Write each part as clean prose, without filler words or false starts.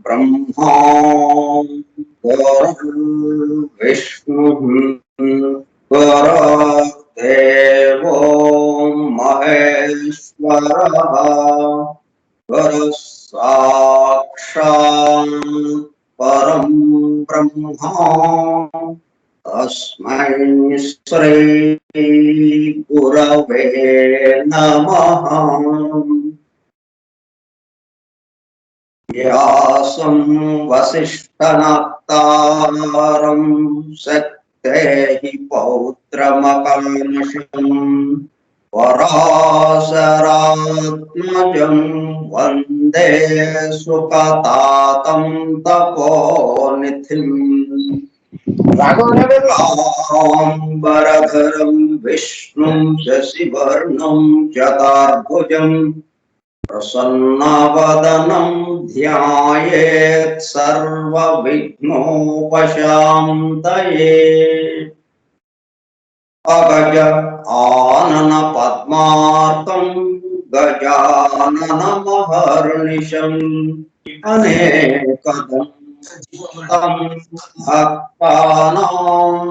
ब्रह्मा विष्णु गुरुर्देवो महेश्वरः गुरुः साक्षात् परं ब्रह्मा तस्मै श्री गुरवे नमः। व्यासं वसिष्ठनप्तारं शक्तेः पौत्रमकल्मषम् पराशरात्मजं वन्दे सुखतातं तपोनिधिम् राघवेन्द्रं विष्णुं शशिवर्णं चतुर्भुजम् प्रसन्नवदनं ध्यायेत् सर्वविघ्नोपशान्तये। अगज आनन पद्मार्कं गजाननमहर्निशम् अनेकदं भक्तानाम्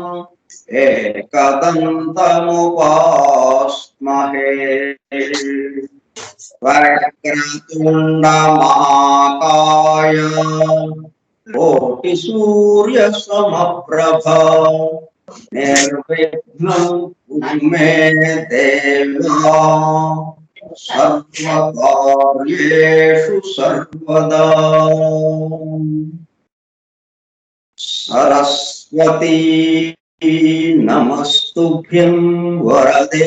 एकदन्तमुपास्महे। वक्रतुण्डमहाकाय कोटिसूर्यसमप्रभ निर्विघ्नं कुरु मे देव सर्वकार्येषु सर्वदा। सरस्वती नमस्तुभ्यं वरदे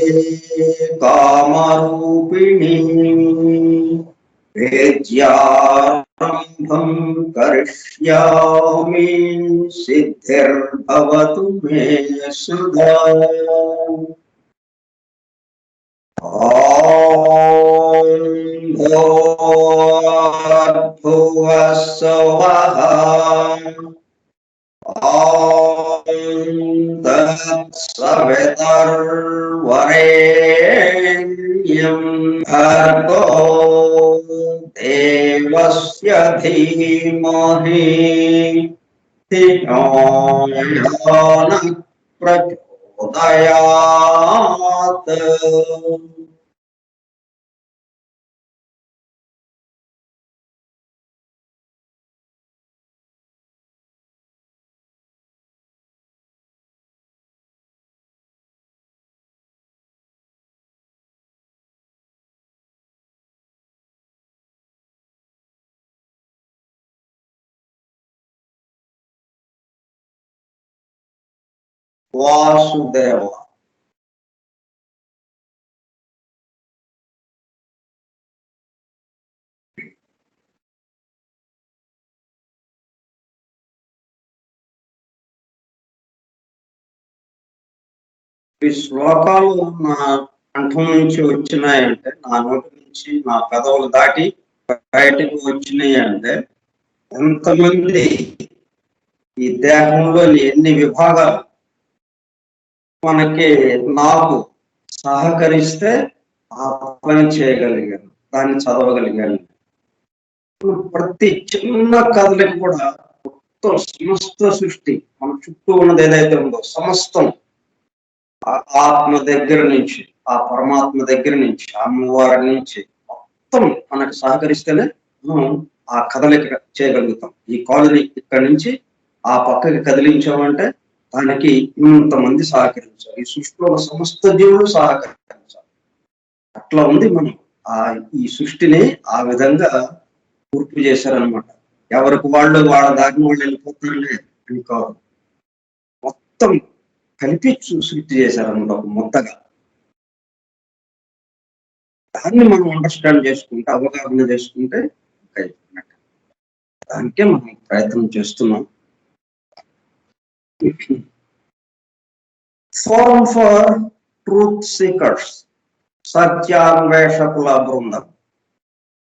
कामरूपिणी विद्यारम्भं करिष्यामि सिद्धिर्भवतु मे सदा। ॐ भूर्भुवस्सुवः तत्सवितुर्वरेण्यं भर्गो देवस्य धीमहि धियो यो नः प्रचोदयात्। वासुदेव ఈ శ్లోకాలు నా కంఠం నుంచి వచ్చినాయంటే, నా నోటి నుంచి నా పెదవులు దాటి బయటకు వచ్చినాయి అంటే ఎంతమంది ఈ దేహంలో ఎన్ని విభాగాలు మనకి నాకు సహకరిస్తే ఆ పని చేయగలిగాను, దాన్ని చదవగలిగాను. ప్రతి చిన్న కథలకు కూడా మొత్తం సమస్త సృష్టి మన చుట్టూ ఉన్నది ఏదైతే ఉందో సమస్తం ఆత్మ దగ్గర నుంచి, ఆ పరమాత్మ దగ్గర నుంచి, అమ్మవారి నుంచి మొత్తం మనకు సహకరిస్తేనే మనం ఆ కదలిక చేయగలుగుతాం. ఈ కాలుని ఇక్కడి నుంచి ఆ పక్కకి కదిలించామంటే దానికి ఇంతమంది సహకరించాలి, ఈ సృష్టిలో సమస్త జీవులు సహకరించాలి. అట్లా ఉంది మనం ఈ సృష్టిని ఆ విధంగా పూర్తి చేశారనమాట. ఎవరికి వాళ్ళు వాళ్ళ దారిని వాళ్ళు వెళ్ళిపోతారులే అని కాదు, మొత్తం కలిపి సృష్టి చేశారనమాట ఒక మొత్తగా. దాన్ని మనం అండర్స్టాండ్ చేసుకుంటే, అవగాహన చేసుకుంటే అయిపోయినట్టు. దానికే మనం ప్రయత్నం చేస్తున్నాం. ఫోరం ఫర్ ట్రూత్ సీకర్స్, సత్యాన్వేషకుల బృందం.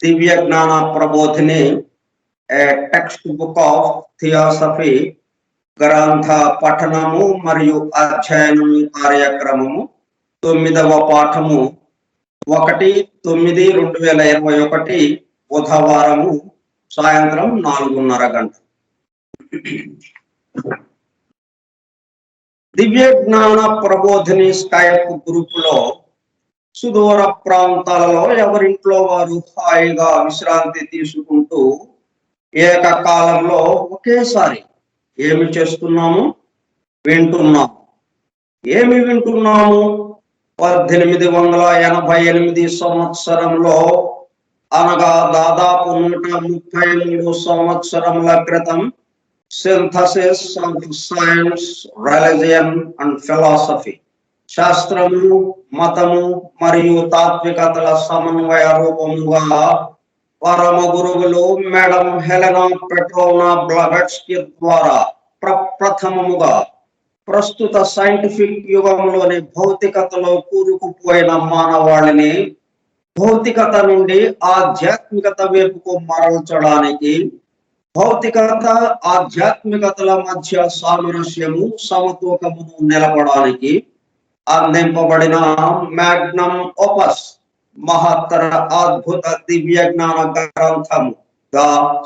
దివ్య జ్ఞాన ప్రబోధిని, ఏ టెక్స్ట్ బుక్ ఆఫ్ థియాసఫీ గ్రంథ పఠనము మరియు అధ్యయనము కార్యక్రమము 9వ పాఠము 1/9/2021 బుధవారము సాయంత్రం 4:30 గంటలు. దివ్య జ్ఞాన ప్రబోధిని స్కైప్ గ్రూప్ లో సుదూర ప్రాంతాలలో ఎవరింట్లో వారు హాయిగా విశ్రాంతి తీసుకుంటూ ఏకకాలంలో ఒకేసారి ఏమి చేస్తున్నాము? వింటున్నాము. ఏమి వింటున్నాము? 1888 సంవత్సరంలో, అనగా దాదాపు 133 సంవత్సరముల క్రితం, synthesis of science, religion and philosophy, శాస్త్రము, మతము మరియు తాత్వికతల సమన్వయ రూపముగా పరమ గురువులు మేడం హెలెనా పెట్రోవ్నా బ్లవెట్స్కీ ద్వారా ప్రప్రథమముగా ప్రస్తుత సైంటిఫిక్ యుగంలోని భౌతికతలో కూరుకుపోయిన మానవాళిని భౌతికత నుండి ఆధ్యాత్మికత వైపుకు మరల్చడానికి, భౌతికత ఆధ్యాత్మికతల మధ్య సామరస్యము సమతూకమును నిలపడానికి అందింపబడిన మ్యాగ్నమ్ ఓపస్, మహత్తర అద్భుత దివ్య జ్ఞాన గ్రంథము ద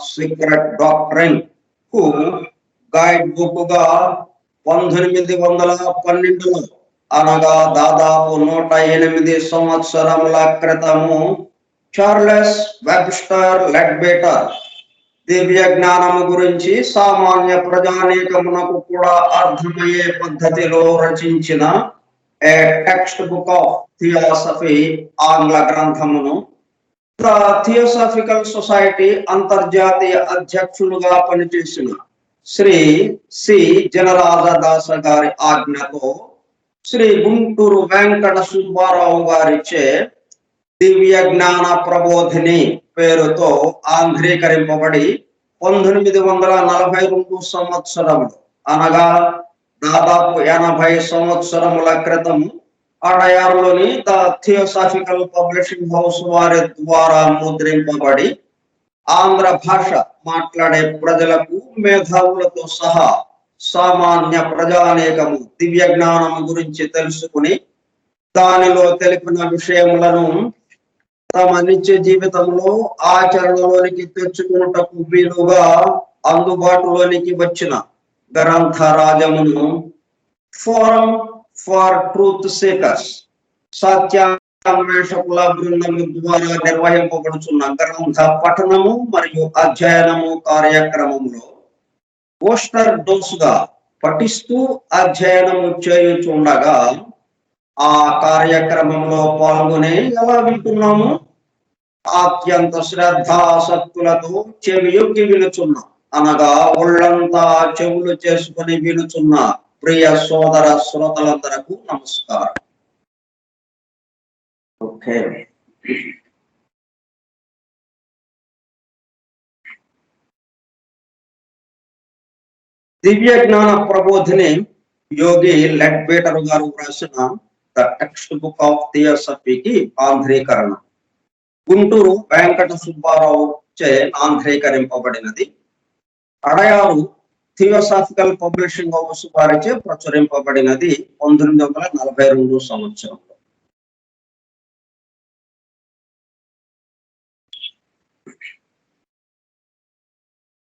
సీక్రెట్ డాక్ట్రిన్ కు గైడ్ బుక్ గా 1912లో, అనగా దాదాపు 108 సంవత్సరముల క్రితము, చార్లెస్ వెబ్స్టర్ లెడ్బేటర్ దివ్య జ్ఞానము గురించి సామాన్య ప్రజానీకమునకు కూడా అర్థమయ్యే పద్ధతిలో రచించిన ఏ టెక్స్ట్ బుక్ ఆఫ్ థియాసఫీ ఆంగ్ల గ్రంథమును ద థియోసాఫికల్ సొసైటీ అంతర్జాతీయ అధ్యక్షులుగా పనిచేసిన శ్రీ సి జనరాజదాస గారి ఆజ్ఞతో శ్రీ గుంటూరు వెంకట సుబ్బారావు గారిచే దివ్య జ్ఞాన ప్రబోధిని పేరుతో ఆంధ్రీకరింపబడి 1942 సంవత్సరములు, అనగా దాదాపు 80 సంవత్సరముల క్రితం అడయారులోని ద థియోసాఫికల్ పబ్లిషింగ్ హౌస్ వారి ద్వారా ముద్రింపబడి ఆంధ్ర భాష మాట్లాడే ప్రజలకు, మేధావులతో సహా సామాన్య ప్రజానేకము దివ్య జ్ఞానము గురించి తెలుసుకుని దానిలో తెలిపిన విషయములను తమ నిత్య జీవితంలో ఆచరణలోనికి తెచ్చుకున్నటకు వీలుగా అందుబాటులోనికి వచ్చిన గ్రంథరాజమును ఫోరం ఫర్ ట్రూత్ సీకర్స్, సత్యాన్వేషకుల బృందము ద్వారా నిర్వహింపబడుతున్న గ్రంథ పఠనము మరియు అధ్యయనము కార్యక్రమంలో పోస్టర్ డోస్ గా పఠిస్తూ అధ్యయనము చేయుచుండగా, ఆ కార్యక్రమంలో పాల్గొని ఎలా వింటున్నాము? అత్యంత శ్రద్ధాసక్తులతో చెవియొగ్గి వినుచున్నాం, అనగా ఒళ్ళంతా చెవులు చేసుకుని వినుచున్న ప్రియ సోదర శ్రోతలందరకు నమస్కారం. ఓకే, దివ్య జ్ఞాన ప్రబోధిని యోగి లెడ్బేటర్ గారు రాసిన ద టెక్స్ట్ బుక్ ఆఫ్ థియోసఫీకి ఆంధ్రీకరణ గుంటూరు వెంకట సుబ్బారావు చే ఆంధ్రీకరింపబడినది. అడయారు థియోసాఫికల్ పబ్లిషింగ్ హౌస్ వారిచే ప్రచురింపబడినది 1942 సంవత్సరంలో.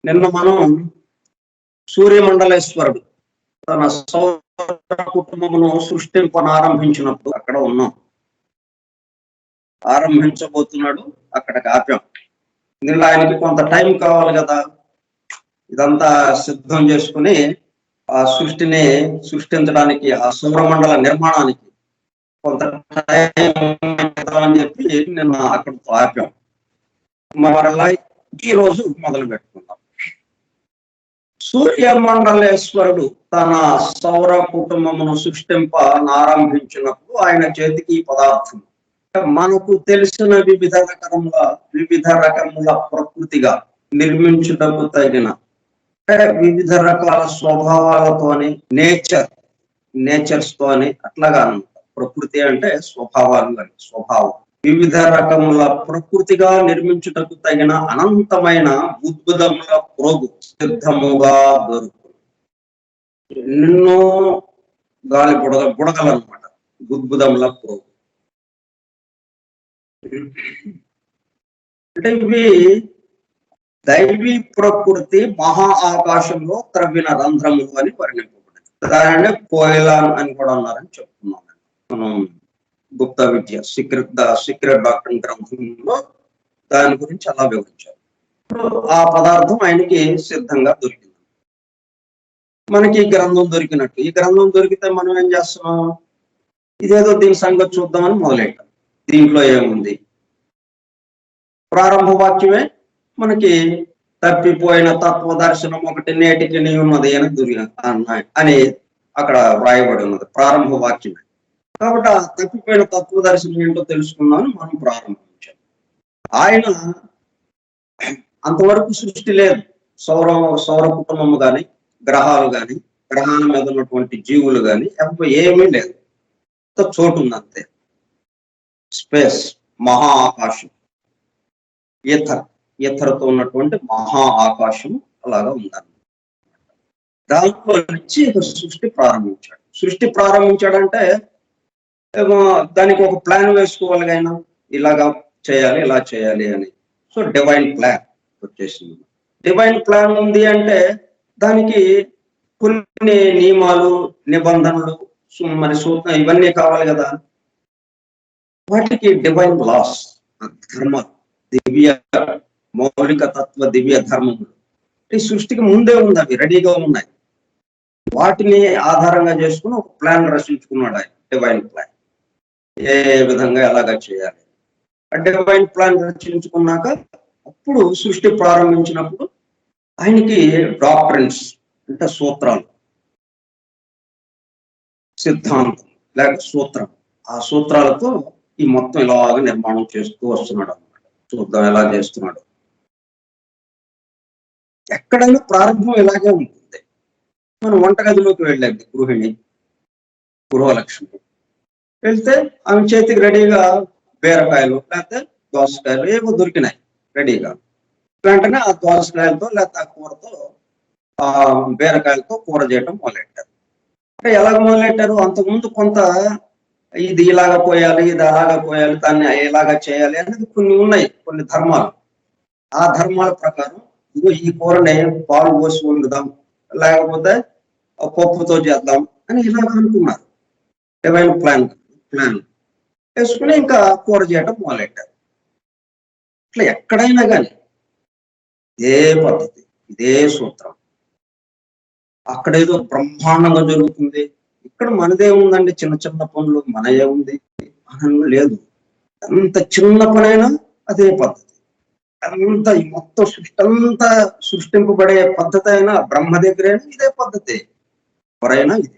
నిన్న మనం సూర్యమండలేశ్వరుడు తన సౌర కుటుంబమును సృష్టింపనారంభించినప్పుడు అక్కడ ఉన్నాం. ఆరంభించబోతున్నాడు, అక్కడికి ఆపాం. ఇందులో ఆయనకి కొంత టైం కావాలి కదా, ఇదంతా సిద్ధం చేసుకుని ఆ సృష్టిని సృష్టించడానికి, ఆ సౌరమండల నిర్మాణానికి కొంత టైం అని చెప్పి నిన్న అక్కడితో ఆపాం. మరలా ఈ రోజు మొదలు పెట్టుకుందాం. సూర్యమండలేశ్వరుడు తన సౌర కుటుంబమును సృష్టింపనారంభించినప్పుడు ఆయన చేతికి పదార్థం మనకు తెలిసిన వివిధ రకముల ప్రకృతిగా నిర్మించుటకు తగిన వివిధ రకాల స్వభావాలతోని నేచర్స్ తోని అట్లాగా ప్రకృతి అంటే స్వభావాలు అని, స్వభావం వివిధ రకముల ప్రకృతిగా నిర్మించుటకు తగిన అనంతమైన బుద్భుదముల ప్రోగు సిద్ధముగా దొరుకుతుంది. ఎన్నో గాలి బుడగలు అనమాట బుద్భుదముల ప్రోగు. అంటే ఇవి దైవీ ప్రకృతి మహా ఆకాశంలో త్రవ్విన రంధ్రములు అని వర్ణింపబడింది. దానినే కోయిలాన్ అని కూడా అన్నారని చెప్తున్నాం మనం. గుప్తా విద్య సీక్రెట్ డాక్టర్ గ్రంథంలో దాని గురించి అలా వివరించారు. ఆ పదార్థం ఆయనకి సిద్ధంగా దొరికింది. మనకి ఈ గ్రంథం దొరికినట్టు, ఈ గ్రంథం దొరికితే మనం ఏం చేస్తున్నాం, ఇదేదో దీని సంగతి చూద్దామని మొదలెట్టాం. దీంట్లో ఏముంది, ప్రారంభ వాక్యమే మనకి తప్పిపోయిన తత్వ దర్శనం ఒకటి నేటికి నీ ఉన్నది అని అక్కడ వ్రాయబడి ఉన్నది, ప్రారంభ వాక్యమే. కాబట్టి ఆ తప్పిపోయిన తత్వ దర్శనం ఏంటో తెలుసుకున్నాను మనం ప్రారంభించాం. ఆయన అంతవరకు సృష్టి లేదు, సౌర కుటుంబము కానీ, గ్రహాలు కానీ, గ్రహాల మీద ఉన్నటువంటి జీవులు కానీ ఏమీ లేదు. చోటు ఉంది అంతే, స్పేస్, మహా ఆకాశం, ఈథర్తో ఉన్నటువంటి మహా ఆకాశం అలాగా ఉందన్నమాట. దాంట్లో నుంచి సృష్టి ప్రారంభించాడంటే దానికి ఒక ప్లాన్ వేసుకోవాలి ఆయన, ఇలాగా చేయాలి, ఇలా చేయాలి అని. సో డివైన్ ప్లాన్ వచ్చేసింది. డివైన్ ప్లాన్ ఉంది అంటే దానికి కొన్ని నియమాలు, నిబంధనలు, మరి సూత్రం ఇవన్నీ కావాలి కదా. వాటికి డివైన్ లాస్, ధర్మాలు, దివ్య మౌలిక తత్వ దివ్య ధర్మములు ఈ సృష్టికి ముందే ఉంది, అవి రెడీగా ఉన్నాయి. వాటిని ఆధారంగా చేసుకుని ఒక ప్లాన్ రచించుకున్నాడు ఆయన, డివైన్ ప్లాన్. ఏ విధంగా ఎలాగా చేయాలి ఆ డివైన్ ప్లాన్ రచించుకున్నాక అప్పుడు సృష్టి ప్రారంభించినప్పుడు ఆయనకి డాక్ట్రిన్స్ అంటే సూత్రాలు, సిద్ధాంతం లేక సూత్రం, ఆ సూత్రాలతో ఈ మొత్తం ఇలాగ నిర్మాణం చేస్తూ వస్తున్నాడు అన్నమాట. చూద్దాం ఎలా చేస్తున్నాడు. ఎక్కడైనా ప్రారంభం ఇలాగే ఉంటుంది. మనం వంటగదిలోకి వెళ్ళాలి, గృహలక్ష్మి వెళ్తే ఆమె చేతికి రెడీగా బీరకాయలు లేకపోతే దోసకాయలు ఏవో దొరికినాయి రెడీగా. వెంటనే ఆ దోసకాయలతో లేకపోతే ఆ కూరతో ఆ బీరకాయలతో కూర చేయడం మొదలెట్టారు. అంటే ఎలాగ మొదలెట్టారు, అంతకుముందు కొంత ఇది ఇలాగ పోయాలి, ఇది అలాగా పోయాలి, దాన్ని ఎలాగా చేయాలి అనేది కొన్ని ఉన్నాయి, కొన్ని ధర్మాలు. ఆ ధర్మాల ప్రకారం ఇదిగో ఈ కూరని పాలు పోసి వండుదాం, లేకపోతే పప్పుతో చేద్దాం అని ఇలాగ అనుకున్నారు. డివైన్ ప్లాన్ వేసుకుని ఇంకా కూర చేయటం మొదలెట్టారు. ఇట్లా ఎక్కడైనా కానీ ఇదే పద్ధతి, ఇదే సూత్రం. అక్కడేదో బ్రహ్మాండంగా జరుగుతుంది, ఇక్కడ మనదే ఉందండి, చిన్న చిన్న పనులు మనయే ఉంది అని లేదు. ఎంత చిన్న పనైనా అదే పద్ధతి, అంత మొత్తం సృష్టి అంతా సృష్టింపబడే పద్ధతి అయినా బ్రహ్మ దగ్గరైనా ఇదే పద్ధతి, ఎవరైనా ఇదే.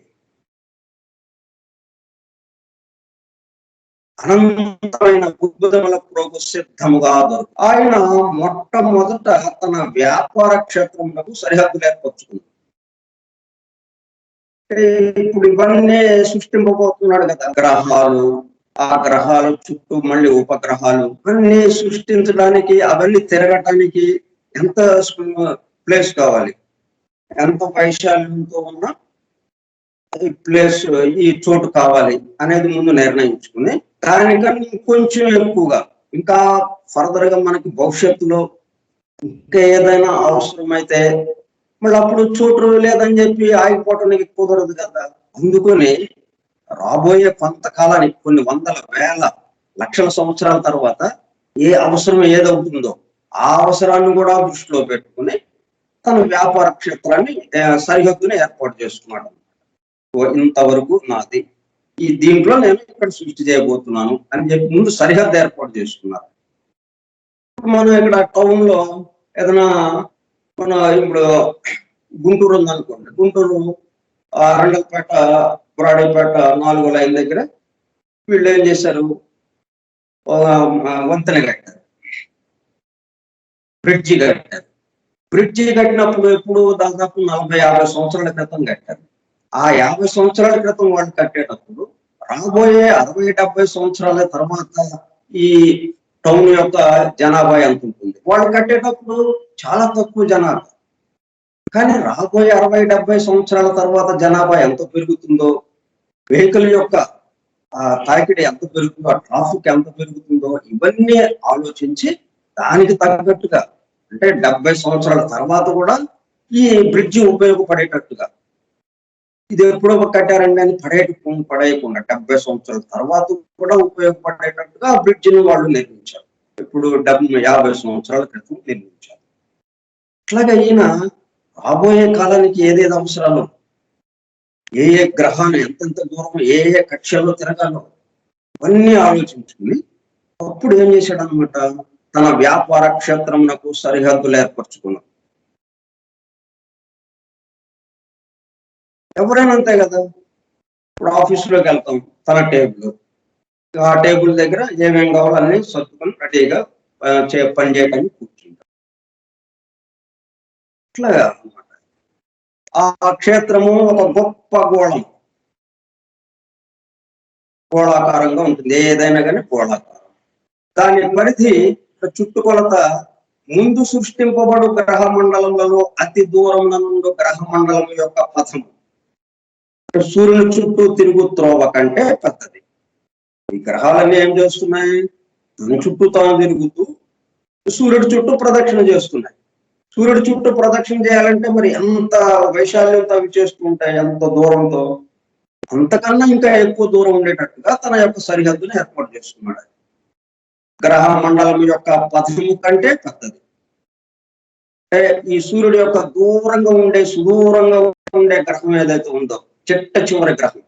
అనంతమైన బుద్భుతముల ప్రోగు సిద్ధముగా దొరుకు. ఆయన మొట్టమొదట తన వ్యాపార క్షేత్రములకు సరిహద్దులు ఏర్పరచుకున్నాడు. ఇప్పుడు ఇవన్నీ సృష్టింపబోతున్నాడు కదా, గ్రహాలు, ఆ గ్రహాల చుట్టూ మళ్ళీ ఉపగ్రహాలు అన్ని సృష్టించడానికి, అవన్నీ తిరగటానికి ఎంత ప్లేస్ కావాలి, ఎంత వైశాల్యంతో ఉన్న ఈ ప్లేస్, ఈ చోటు కావాలి అనేది ముందు నిర్ణయించుకుని దానికన్నా ఇంకొంచెం ఎక్కువగా ఇంకా ఫర్దర్ గా మనకి భవిష్యత్తులో ఇంకా ఏదైనా అవసరమైతే మళ్ళీ అప్పుడు చోటు లేదని చెప్పి ఆగిపోవటానికి కుదరదు కదా. అందుకని రాబోయే కొంతకాలానికి కొన్ని వందల వేల లక్షల సంవత్సరాల తర్వాత ఏ అవసరం ఏదవుతుందో ఆ అవసరాన్ని కూడా దృష్టిలో పెట్టుకుని తన వ్యాపార క్షేత్రాన్ని సరిహద్దుని ఏర్పాటు చేసుకున్నాడు. ఇంతవరకు నాది, ఈ దీంట్లో నేను ఇక్కడ సృష్టి చేయబోతున్నాను అని చెప్పి ముందు సరిహద్దు ఏర్పాటు చేసుకున్నారు. మనం ఇక్కడ టౌన్ లో ఏదైనా మన ఇప్పుడు గుంటూరు ఉందనుకోండి, గుంటూరు రంగల్పేట బ్రాడీపేట 4వ లైన్ దగ్గర వీళ్ళు ఏం చేశారు, వంతెన కట్టారు, బ్రిడ్జి కట్టారు. బ్రిడ్జి కట్టినప్పుడు ఎప్పుడు దాదాపు 40-50 సంవత్సరాల క్రితం కట్టారు. ఆ 50 సంవత్సరాల క్రితం వాళ్ళు కట్టేటప్పుడు రాబోయే 60-70 సంవత్సరాల తర్వాత ఈ టౌన్ యొక్క జనాభా ఎంత ఉంటుంది, వాళ్ళు కట్టేటప్పుడు చాలా తక్కువ జనాభా. కానీ రాబోయే 60-70 సంవత్సరాల తర్వాత జనాభా ఎంత పెరుగుతుందో, వెహికల్ యొక్క తాకిడి ఎంత పెరుగుతుందో, ట్రాఫిక్ ఎంత పెరుగుతుందో ఇవన్నీ ఆలోచించి దానికి తగ్గట్టుగా అంటే 70 సంవత్సరాల తర్వాత కూడా ఈ బ్రిడ్జి ఉపయోగపడేటట్టుగా, ఇది ఎప్పుడో కట్టారండి అని పడేయకుండా 70 సంవత్సరాల తర్వాత కూడా ఉపయోగపడేటట్టుగా ఆ బ్రిడ్జిని వాళ్ళు నిర్మించారు. ఇప్పుడు 50 సంవత్సరాల క్రితం నిర్మించారు. అట్లాగే ఈయన రాబోయే కాలానికి ఏదేది అవసరాలు, ఏ ఏ గ్రహాలు ఎంతెంత దూరం ఏ ఏ కక్షల్లో తిరగాలో ఇవన్నీ ఆలోచించుకుని అప్పుడు ఏం చేశాడు అనమాట, తన వ్యాపార క్షేత్రమునకు సరిహద్దులు ఏర్పరచుకున్నాడు. ఎవరైనా అంతే కదా, ఇప్పుడు ఆఫీసులోకి వెళ్తాం, తన టేబుల్, ఆ టేబుల్ దగ్గర ఏమేం కావాలో అన్ని సర్దుకొని రెడీగా పని చేయడానికి కూర్చుంటాం. అట్లాగా అనమాట. ఆ క్షేత్రము ఒక గొప్ప గోళాకారంగా ఉంటుంది, ఏదైనా కానీ గోళాకారం. దాని పరిధి చుట్టుకొలత ముందు సృష్టింపబడు గ్రహ మండలములలో అతి దూరంలో నుండి గ్రహ మండలం యొక్క పథం సూర్యుని చుట్టూ తిరుగు త్రోవ కంటే పెద్దది. ఈ గ్రహాలన్నీ ఏం చేస్తున్నాయి, తన చుట్టూ తాను తిరుగుతూ సూర్యుడి చుట్టూ ప్రదక్షిణ చేస్తున్నాయి. సూర్యుడి చుట్టూ ప్రదక్షిణ చేయాలంటే మరి ఎంత వైశాల్యంతో అవి చేస్తూ ఉంటాయి, ఎంత దూరంతో, అంతకన్నా ఇంకా ఎక్కువ దూరం ఉండేటట్టుగా తన యొక్క సరిహద్దును ఏర్పాటు చేసుకున్నాడు. గ్రహ మండలం యొక్క పథము కంటే పెద్దది. ఈ సూర్యుడి యొక్క సుదూరంగా ఉండే గ్రహం ఏదైతే ఉందో, చిట్ట చివరి గ్రహం,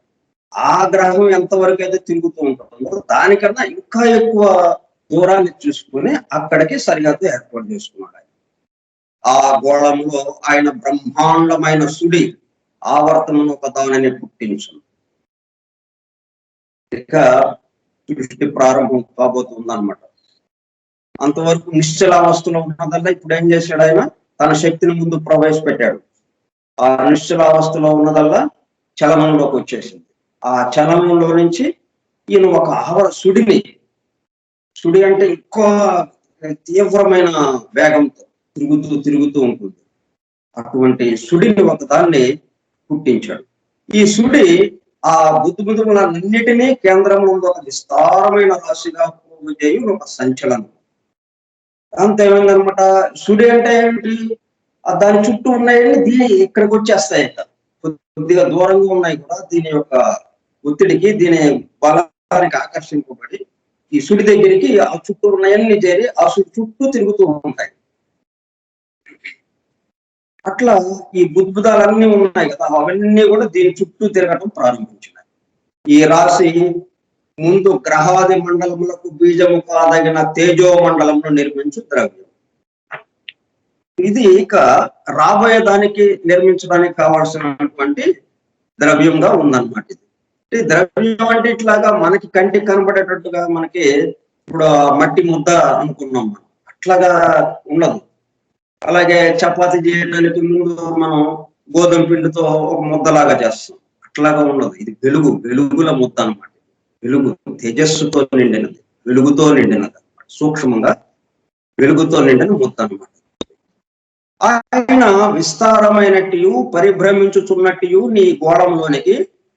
ఆ గ్రహం ఎంతవరకు అయితే తిరుగుతూ ఉంటుందో దానికన్నా ఇంకా ఎక్కువ దూరాన్ని చూసుకుని అక్కడికి సరిహద్దు ఏర్పాటు చేసుకున్నాడు. ఆ గోళంలో ఆయన బ్రహ్మాండమైన సుడి ఆవర్తనం ఒక దానిని పుట్టించు. ఇక సృష్టి ప్రారంభం కాబోతుందన్నమాట. అంతవరకు నిశ్చలావస్థలో ఉన్నదల్లా ఇప్పుడు ఏం చేశాడు, ఆయన తన శక్తిని ముందు ప్రవేశపెట్టాడు. ఆ నిశ్చలావస్థలో ఉన్నదల్లా చలనంలోకి వచ్చేసింది. ఆ చలనంలో నుంచి ఈయన ఒక సుడి అంటే ఎక్కువ తీవ్రమైన వేగంతో తిరుగుతూ ఉంటుంది. అటువంటి సుడిని ఒకదాన్ని పుట్టించాడు. ఈ సుడి ఆ బుద్ధులన్నిటినీ కేంద్రంలో ఒక విస్తారమైన రాశిగా పోగు చేయి ఒక సంచలనం. అంతేమైందనమాట. సుడి అంటే ఏంటి, దాని చుట్టూ ఉన్నాయని దీని ఇక్కడికి వచ్చేస్తాయి. కొద్దిగా దూరంగా ఉన్నాయి కూడా దీని యొక్క ఒత్తిడికి, దీని బలానికి ఆకర్షింపబడి ఈ సుడి దగ్గరికి ఆ చుట్టూ ఉన్నాయన్ని చేరి ఆ సుడి చుట్టూ తిరుగుతూ ఉంటాయి. అట్లా ఈ బుద్భుదాలన్నీ ఉన్నాయి కదా, అవన్నీ కూడా దీని చుట్టూ తిరగటం ప్రారంభించినాయి. ఈ రాశి ముందు గ్రహాది మండలములకు బీజము కాదగిన తేజో మండలంలో నిర్మించు ద్రవ్యం. ఇది ఇక రాబోయే దానికి నిర్మించడానికి కావాల్సినటువంటి ద్రవ్యంగా ఉందన్నమాట. ఇది ద్రవ్యం అంటే ఇట్లాగా మనకి కంటికి కనబడేటట్టుగా మనకి ఇప్పుడు మట్టి ముద్ద అనుకున్నాం, అట్లాగా ఉండదు. అలాగే చపాతి చేయడానికి ముందు మనం గోధుమ పిండితో ఒక ముద్దలాగా చేస్తాం, అట్లాగా ఉండదు. ఇది వెలుగుల ముద్ద అనమాట. వెలుగు తేజస్సుతో నిండినది, వెలుగుతో నిండినది అనమాట. సూక్ష్మంగా వెలుగుతో నిండిన ముద్ద అనమాట. ఆయన విస్తారమైనట్టు పరిభ్రమించుచున్నట్టు నీ గోళంలోనికి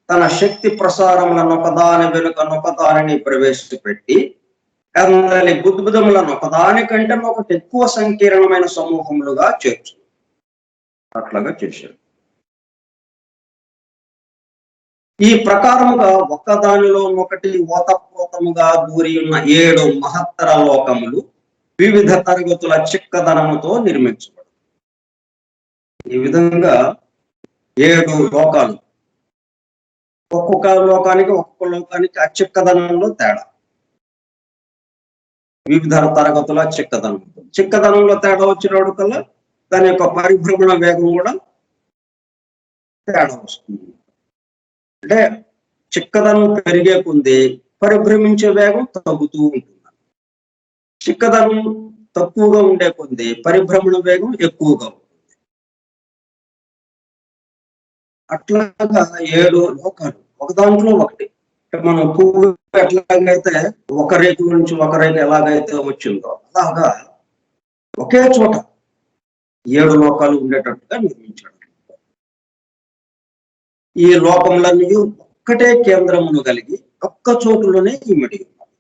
తన శక్తి ప్రసారములను ఒకదాని వెనుక నొకదానిని ప్రవేశపెట్టి అందరి బుద్బుదములను ఒకదానికంటే ఒకటి ఎక్కువ సంకీర్ణమైన సమూహములుగా చేర్చు. అట్లాగా చేశాడు. ఈ ప్రకారముగా ఒక్కదానిలో ఒకటి ఓతప్రోతముగా దూరి ఉన్న 7 మహత్తర లోకములు వివిధ తరగతుల చిక్కదనముతో నిర్మించబడు. ఈ విధంగా 7 లోకాలు, ఒక్కొక్క లోకానికి ఆ చిక్కదనంలో తేడా. వివిధ తరగతుల చిక్కదనంలో తేడా వచ్చినప్పుడు కల్లా దాని యొక్క పరిభ్రమణ వేగం కూడా తేడా వస్తుంది. అంటే చిక్కదనం పెరిగే కొద్ది పరిభ్రమించే వేగం తగ్గుతూ ఉంటుంది. చిక్కదనం తక్కువగా ఉండే కొద్ది పరిభ్రమణ వేగం ఎక్కువగా ఉంటుంది. అట్లాగా 7 లోకాలు ఒక దాంట్లో ఒకటి. మనం పువ్వు ఎట్లాగైతే ఒక రేకు నుంచి ఒక రేకు ఎలాగైతే వచ్చిందో అలాగా ఒకే చోట 7 లోకాలు ఉండేటట్టుగా నిర్మించాడు. ఈ లోకములన్నీ ఒక్కటే కేంద్రమును కలిగి ఒక్క చోటులోనే ఇమిడి ఉన్నాయి.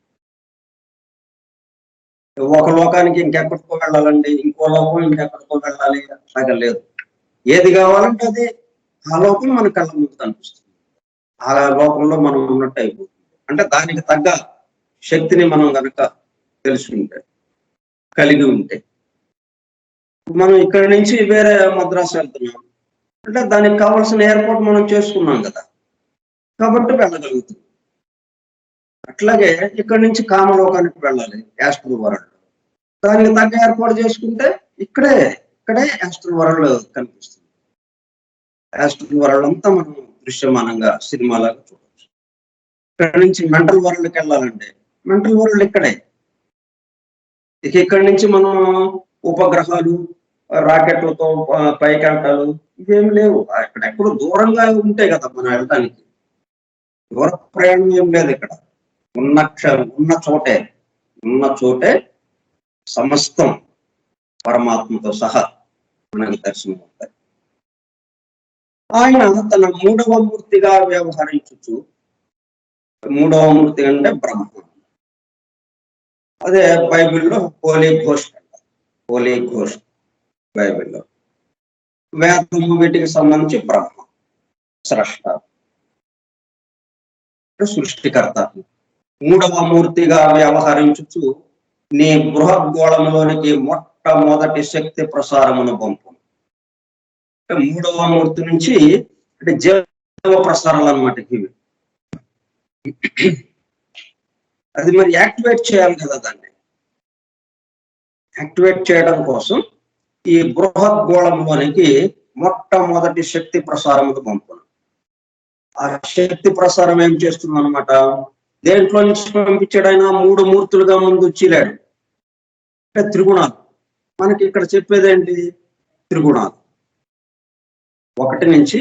ఒక లోకానికి ఇంకెక్కడికో వెళ్ళాలండి, ఇంకో లోకం ఇంకెక్కడికో వెళ్ళాలి, అట్లాగా లేదు. ఏది కావాలంటే అది ఆ లోకం మన కళ్ళ ముందు కనిపిస్తుంది. ఆ లోకంలో మనం ఉన్నట్టు అయిపోతుంది. అంటే దానికి తగ్గ శక్తిని మనం కనుక తెలుసుకుంటే, కలిగి ఉంటే. మనం ఇక్కడి నుంచి వేరే మద్రాసు వెళ్తున్నాం అంటే దానికి కావాల్సిన ఏర్పాటు మనం చేసుకున్నాం కదా, కాబట్టి వెళ్ళగలుగుతున్నాం. అట్లాగే ఇక్కడి నుంచి కామలోకానికి వెళ్ళాలి, యాస్ట్రల్ వరల్డ్. దానికి తగ్గ ఏర్పాటు చేసుకుంటే ఇక్కడే యాస్ట్రల్ వరల్డ్ కనిపిస్తుంది. యాస్ట్రల్ వరల్డ్ అంతా మనం దృశ్యమానంగా సినిమాలాగా చూడవచ్చు. ఇక్కడ నుంచి మెంటల్ వరల్డ్కి వెళ్ళాలంటే మెంటల్ వరల్డ్ ఇక్కడే. ఇక్కడి నుంచి మనం ఉపగ్రహాలు, రాకెట్లతో పైకెళ్ళటాలు ఇవేం లేవు. ఎక్కడెక్కడో దూరంగా ఉంటాయి కదా మనం వెళ్ళడానికి. దూర ప్రయాణం ఏం లేదు ఇక్కడ. ఉన్న చోటే సమస్తం పరమాత్మతో సహా మనకు దర్శనం అవుతాయి. ఆయన తన 3వ మూర్తిగా వ్యవహరించు. 3వ మూర్తి అంటే బ్రహ్మ. అదే బైబిల్లో హోలీ ఘోస్ట్ బైబిల్లో. వేదము వీటికి సంబంధించి బ్రహ్మ స్రష్ట, సృష్టికర్త. 3వ మూర్తిగా వ్యవహరించు నీ బృహద్గోళంలోనికి మొట్టమొదటి శక్తి ప్రసారమును పంపు. 3వ మూర్తి నుంచి అంటే జీవ ప్రసారాలు అన్నమాట ఇవి. అది మరి యాక్టివేట్ చేయాలి కదా. దాన్ని యాక్టివేట్ చేయడం కోసం ఈ బృహద్గోళంలోనికి మొట్టమొదటి శక్తి ప్రసారమును పంపును. ఆ శక్తి ప్రసారం ఏం చేస్తుంది అనమాట, దేంట్లో నుంచి పంపించాడు ఆయన? 3 మూర్తులుగా ముందు చీలాడు. అంటే త్రిగుణాలు. మనకి ఇక్కడ చెప్పేదేంటి? త్రిగుణాలు. 1 నుంచి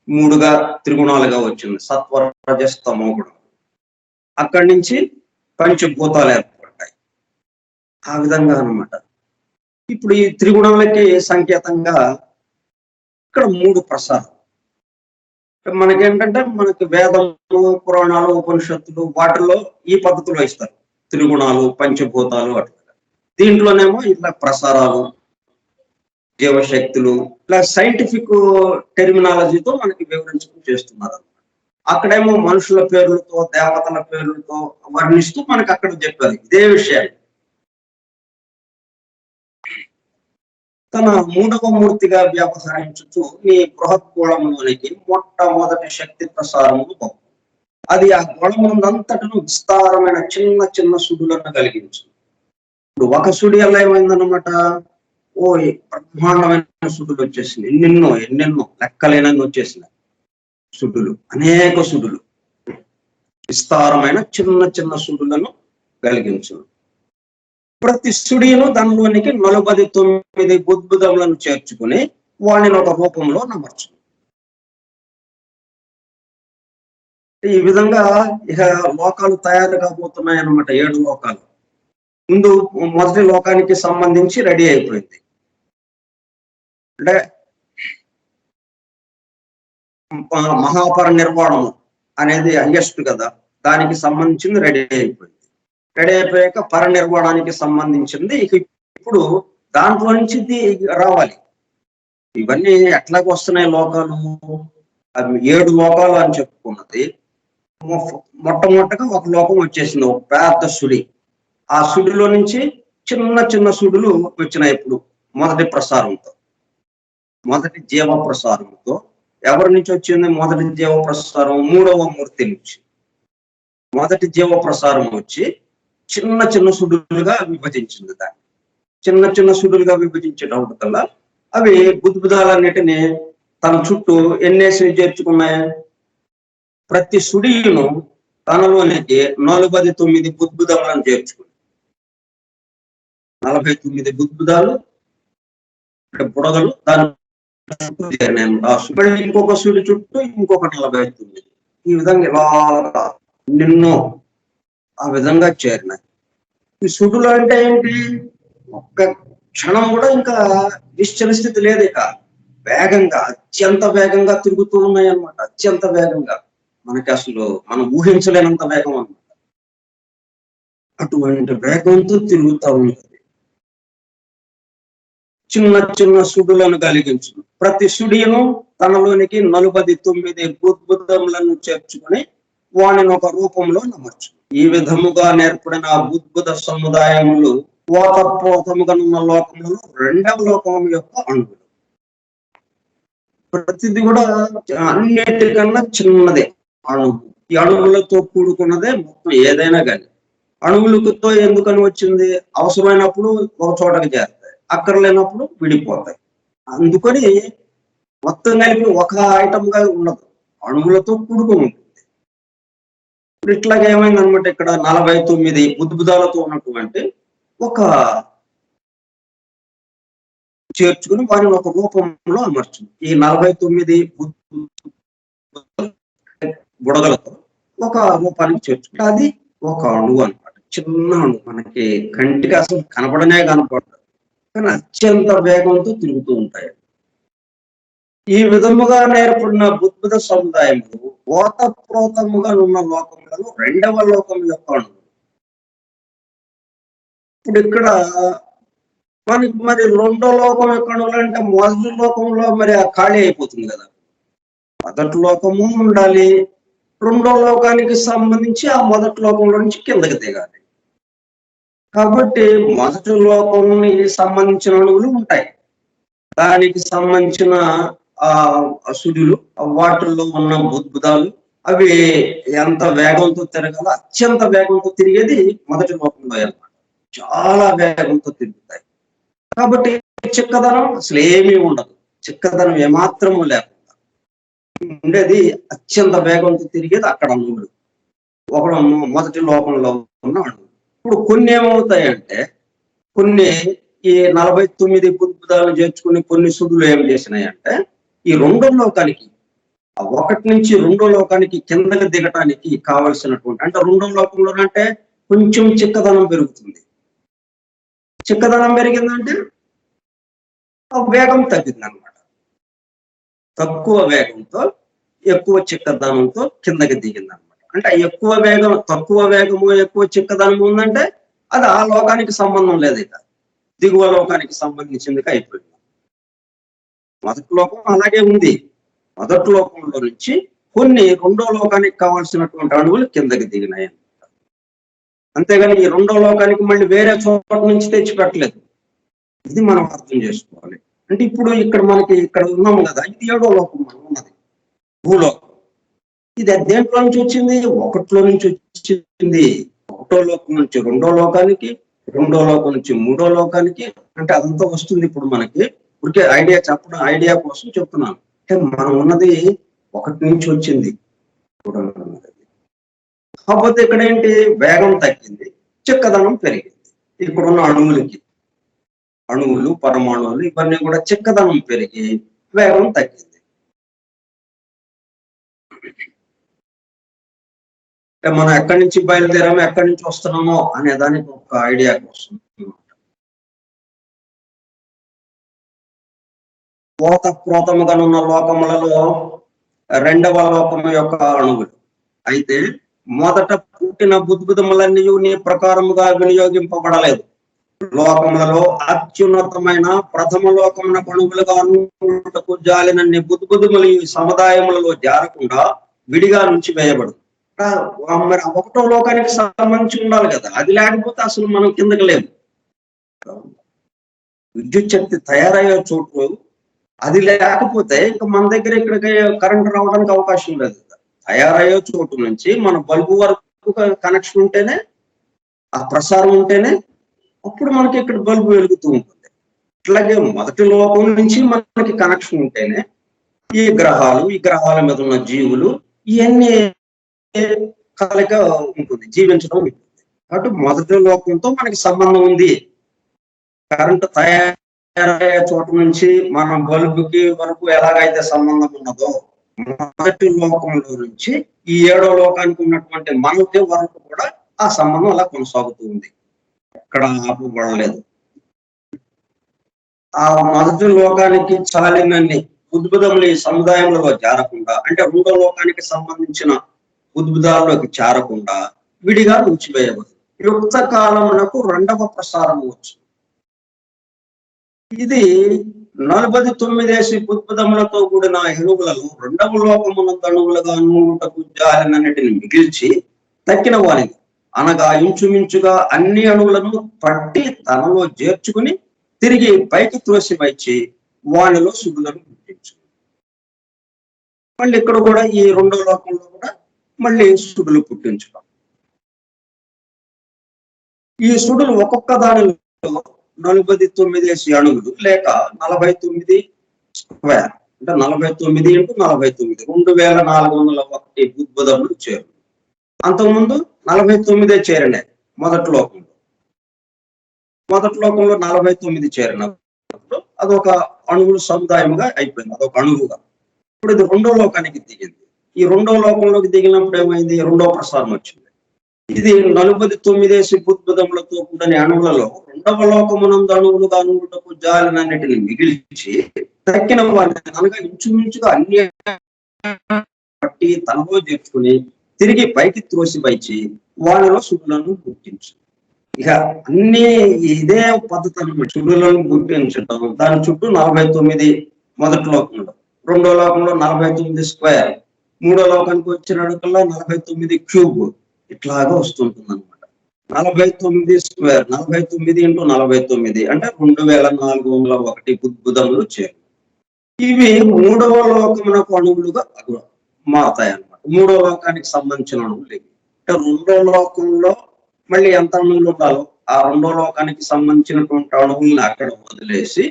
3గా త్రిగుణాలుగా వచ్చింది, సత్వ రజస్ తమో గుణం. అక్కడి నుంచి పంచభూతాలు ఏర్పడ్డాయి. ఆ విధంగా అన్నమాట. ఇప్పుడు ఈ త్రిగుణాలకి సంకేతంగా ఇక్కడ 3 ప్రసారం. మనకేంటంటే మనకి వేదము, పురాణాలు, ఉపనిషత్తులు వాటిల్లో ఈ పద్ధతిలో ఇస్తారు. త్రిగుణాలు, పంచభూతాలు అట్లా. దీంట్లోనేమో ఇట్లా ప్రసారాలు, జీవశక్తులు ఇట్లా సైంటిఫిక్ టెర్మినాలజీతో మనకి వివరించడం చేస్తున్నారు. అక్కడేమో మనుషుల పేర్లతో, దేవతల పేర్లతో వర్ణిస్తూ మనకి అక్కడ చెప్పారు ఇదే విషయాన్ని. తన 3వ మూర్తిగా వ్యవహరించుచు నీ బృహద్గోళంలోనికి మొట్టమొదటి శక్తి ప్రసారమును పంపు. అది ఆ గోళమునంతటను విస్తారమైన చిన్న సుడులను కలిగించు. ఇప్పుడు ఒక సుడి ఎలా ఏమైందన్నమాట, బ్రహ్మాండమైన సుడులు వచ్చేసినాయి. ఎన్నెన్నో లెక్కలేనని వచ్చేసినాయి సుడులు, అనేక సుడులు. విస్తారమైన చిన్న సుడులను కలిగించు. ప్రతి సుడిను దానిలోనికి 49 బుద్బుదములను చేర్చుకుని వాడిని ఒక రూపంలో నమర్చు. ఈ విధంగా ఇక లోకాలు తయారు కాబోతున్నాయి అన్నమాట. 7 లోకాలు. ముందు మొదటి లోకానికి సంబంధించి రెడీ అయిపోయింది. అంటే మహాపరినిర్వాణము అనేది హైయెస్ట్ కదా, దానికి సంబంధించింది రెడీ అయిపోయింది. రెడీ అయిపోయాక పరినిర్వాణానికి సంబంధించింది ఇప్పుడు దాంట్లో నుంచి రావాలి. ఇవన్నీ ఎట్లాగ వస్తున్నాయి లోకాలు? అవి 7 లోకాలు అని చెప్పుకున్నది. మొట్టమొదటిగా ఒక లోకం వచ్చేసింది, ఒక పెద్ద సుడి. ఆ సుడిలో నుంచి చిన్న చిన్న సుడులు వచ్చినాయి. ఇప్పుడు మొదటి ప్రసారంతో, మొదటి జీవ ప్రసారంతో ఎవరి నుంచి వచ్చింది? మొదటి జీవ ప్రసారం 3వ మూర్తి నుంచి. మొదటి జీవ ప్రసారం వచ్చి చిన్న చిన్న సుడులుగా విభజించింది. దాన్ని చిన్న చిన్న సుడులుగా విభజించేటప్పటికల్లా అవి బుద్బుదాలన్నిటిని తన చుట్టూ ఎన్నేసి చేర్చుకున్నాయి? ప్రతి సుడియును తనలోనికి 49 బుద్బుదాలను చేర్చుకుంది. 49 బుద్బుదాలు అంటే బుడగలు దాని చుట్టూ చేరినాయి. ఆ సుడి ఇంకొక సుడి చుట్టూ ఇంకొక 49. ఈ విధంగా ఇలా నిన్నో ఆ విధంగా చేరినాయి. ఈ సుడులు అంటే ఏంటి? ఒక్క క్షణం కూడా ఇంకా నిశ్చల స్థితి లేదు. ఇక వేగంగా, అత్యంత వేగంగా తిరుగుతూ ఉన్నాయి అన్నమాట. అత్యంత వేగంగా, మనకి అసలు మనం ఊహించలేనంత వేగం అన్నమాట. అటువంటి వేగంతో తిరుగుతూ ఉంటుంది. చిన్న చిన్న సుడులను కలిగించు. ప్రతి సుడిను తనలోనికి 49 బుద్బుదములను చేర్చుకుని వానిని ఒక రూపంలో నమర్చు. ఈ విధముగా నేర్పడిన బుద్బుద సముదాయములు పోతపోతముగా లోకములను 2వ లోకం యొక్క అణువులు. ప్రతిది కూడా అన్నిటికన్నా చిన్నదే అణువు. ఈ అణువులతో కూడుకున్నదే మొత్తం ఏదైనా కానీ. అణువులతో ఎందుకని వచ్చింది? అవసరమైనప్పుడు ఒక చోటకి చేరుతాయి, అక్కర్లేనప్పుడు విడిపోతాయి. అందుకని మొత్తం కలిపి ఒక ఐటమ్ గా ఉండదు, అణువులతో కూడుకుని ఉంటుంది. ఇప్పుడు ఇట్లాగే ఏమైందనమాట, ఇక్కడ 49 బుద్బుదాలతో ఉన్నటువంటి ఒక చేర్చుకుని వారిని ఒక రూపంలో అమర్చింది. ఈ 49 బుడగలతో ఒక రూపానికి చేర్చుకుంటే అది ఒక అణువు అనమాట. చిన్న అణువు, మనకి కంటికి అసలు కనపడనే కనపడదు, కానీ అత్యంత వేగంతో తిరుగుతూ ఉంటాయి. ఈ విధముగా నేర్పడిన బుద్బుద సముదాయములు ఓతప్రోతముగా ఉన్న లోకములను 2వ లోకం యొక్క అణువు. ఇప్పుడు ఇక్కడ మనకి మరి 2వ లోకం యొక్క అణువులు అంటే మొదటి లోకంలో మరి ఆ ఖాళీ అయిపోతుంది కదా. మొదటి లోకము ఉండాలి, 2వ లోకానికి సంబంధించి ఆ మొదటి లోకంలో నుంచి కిందకి దిగాలి. కాబట్టి మొదటి లోకానికి సంబంధించిన అణువులు ఉంటాయి, దానికి సంబంధించిన సుడులు, వాటిల్లో ఉన్న బుద్బుదాలు, అవి ఎంత వేగంతో తిరగాలో అత్యంత వేగంతో తిరిగేది మొదటి లోకంలో అన్నమాట. చాలా వేగంతో తిరుగుతాయి. కాబట్టి చిక్కదనం అసలు ఏమీ ఉండదు, చిక్కదనం ఏమాత్రము లేకుండా ఉండేది. అత్యంత వేగంతో తిరిగేది అక్కడ అణువులు, ఒకడు మొదటి లోకంలో ఉన్న అణువులు. ఇప్పుడు కొన్ని ఏమవుతాయంటే, కొన్ని ఈ 49 బుద్బుదాలను చేర్చుకుని కొన్ని సుడులు ఏం చేసినాయంటే, ఈ 2వ లోకానికి, 1 నుంచి 2వ లోకానికి కిందకి దిగటానికి కావలసినటువంటి, అంటే 2వ లోకంలో అంటే కొంచెం చిక్కదనం పెరుగుతుంది. చిక్కదనం పెరిగిందంటే ఆ వేగం తగ్గింది అనమాట. తక్కువ వేగంతో ఎక్కువ చిక్కదనంతో కిందకి దిగింది అనమాట. అంటే ఎక్కువ వేగం, తక్కువ వేగము, ఎక్కువ చిక్కదనం ఉందంటే అది ఆ లోకానికి సంబంధం లేదు, ఇక దిగువ లోకానికి సంబంధించిందిగా అయిపోయింది. మొదటి లోకం అలాగే ఉంది. మొదటి లోకంలో నుంచి కొన్ని 2వ లోకానికి కావాల్సినటువంటి అణువులు కిందకి దిగినాయి. అంతేగాని ఈ 2వ లోకానికి మళ్ళీ వేరే చోట నుంచి తెచ్చిపెట్టలేదు. ఇది మనం అర్థం చేసుకోవాలి. అంటే ఇప్పుడు ఇక్కడ మనకి ఇక్కడ ఉన్నాము కదా, ఇది 7వ లోకం మనం ఉన్నది, భూలోకం. ఇది దేంట్లో నుంచి వచ్చింది? 1లో నుంచి వచ్చింది. 1వ లోకం నుంచి 2వ లోకానికి, 2వ లోకం నుంచి 3వ లోకానికి. అంటే అదంతా వస్తుంది ఇప్పుడు మనకి. ఊరికే ఐడియా చెప్పడం, ఐడియా కోసం చెప్తున్నాను. అంటే మనం ఉన్నది 1 నుంచి వచ్చింది. కాకపోతే ఇక్కడ ఏంటి? వేగం తగ్గింది, చిక్కదనం పెరిగింది. ఇక్కడున్న అణువులకి, అణువులు, పరమాణువులు ఇవన్నీ కూడా చిక్కదనం పెరిగి వేగం తగ్గింది. మనం ఎక్కడి నుంచి బయలుదేరామో, ఎక్కడి నుంచి వస్తున్నామో అనే దానికి ఒక ఐడియా కోసం ఓతప్రోతముగానున్న లోకములలో రెండవ లోకము యొక్క అణువులు. అయితే మొదట పుట్టిన బుద్భుతములన్నీ నీ ప్రకారముగా వినియోగింపబడలేదు. లోకములలో అత్యున్నతమైన ప్రథమ లోకమున అణువులుగా నుండుటకు జాలినన్ని బుద్భుతములు ఈ సముదాయములలో జారకుండా విడిగా నుంచి వేయబడు. మరి ఒకటో లోకానికి సంబంధించి ఉండాలి కదా, అది లేకపోతే అసలు మనం కిందకి లేదు. విద్యుత్ శక్తి తయారయ్యే చోటు అది లేకపోతే ఇంకా మన దగ్గర ఇక్కడికి కరెంట్ రావడానికి అవకాశం లేదు. తయారయ్యే చోటు నుంచి మన బల్బు వరకు కనెక్షన్ ఉంటేనే, ఆ ప్రసారం ఉంటేనే అప్పుడు మనకి ఇక్కడ బల్బు వెలుగుతూ ఉంటుంది. అట్లాగే మొదటి లోకం నుంచి మనకి కనెక్షన్ ఉంటేనే ఈ గ్రహాల మీద ఉన్న జీవులు ఇవన్నీ కలగా ఉంటుంది, జీవించడం ఉంటుంది. కాబట్టి మొదటి లోకంతో మనకి సంబంధం ఉంది. కరెంటు తయారయ్యే చోట నుంచి మన బల్బుకి వరకు ఎలాగైతే సంబంధం ఉన్నదో, మొదటి లోకంలో నుంచి ఈ 7వ లోకానికి ఉన్నటువంటి మనకి వరకు కూడా ఆ సంబంధం అలా కొనసాగుతూ ఉంది, ఎక్కడ ఆపబడలేదు. ఆ మొదటి లోకానికి చాలినన్ని ఉద్భుతములు ఈ సముదాయంలో జారకుండా, అంటే 2వ లోకానికి సంబంధించిన ఉద్భుతాల్లోకి చేరకుండా విడిగా ఉంచివేయబడింది. యుక్త కాలమునకు 2వ ప్రసారం వచ్చు. ఇది 49 బుద్భుతములతో కూడిన అణువులలో 2వ లోకమునందు అణువులుగా నూటకు జాలినన్నిటిని మిగిల్చి తక్కిన వారికి, అనగా ఇంచుమించుగా అన్ని అణువులను పట్టి తనలో చేర్చుకుని తిరిగి పైకి త్రోసివచ్చి వానిలో సుడులను పుట్టించు. మళ్ళీ ఇక్కడ కూడా ఈ 2వ లోకంలో కూడా మళ్ళీ సుడులు పుట్టించడం. ఈ సుడులు ఒక్కొక్క దానిలో 49 అణువులు లేక 49 స్క్వేర్, అంటే 49 × 49 2401 బుద్భుతములు చేరు. అంతకుముందు 49 చేరినాయి మొదటి లోకంలో. మొదటి లోకంలో 49 చేరినప్పుడు అదొక అణువుల సముదాయముగా అయిపోయింది, అదొక అణువుగా. ఇప్పుడు ఇది 2వ లోకానికి దిగింది. ఈ 2వ లోకంలోకి దిగినప్పుడు ఏమైంది, 2వ ప్రసారం వచ్చింది. ఇది 49 బుద్భుతములతో కూడిన అణువులలో 2వ లోకమునందు అణువులుగా నుండుటకు జాలినన్నిటిని మిగిల్చి తక్కిన వారిని, అనగా ఇంచుమించుగా అన్ని పట్టి తనలో చేర్చుకుని తిరిగి పైకి త్రోసివచ్చి వానిలో సుడులను గుర్తించు. ఇక అన్ని ఇదే పద్ధతి అన్నమాట, సుడులను గుర్తించడం. దాని చుట్టూ 49 మొదటి లోకంలో, 2వ లోకంలో 49 స్క్వేర్, 3వ లోకానికి వచ్చినకల్లా 49 క్యూబ్, ఇట్లాగా వస్తుంటుంది అనమాట. 49 స్క్వేర్, 49 × 49 అంటే 2401 బుద్భుతములు చేరు. ఇవి 3వ లోకమునకు అణువులుగా మారుతాయి అన్నమాట. 3వ లోకానికి సంబంధించిన అణువులు ఇవి. అంటే 2వ లోకంలో మళ్ళీ ఎంత అణువులు ఉండాలో ఆ 2వ లోకానికి సంబంధించినటువంటి అణువుల్ని అక్కడ వదిలేసి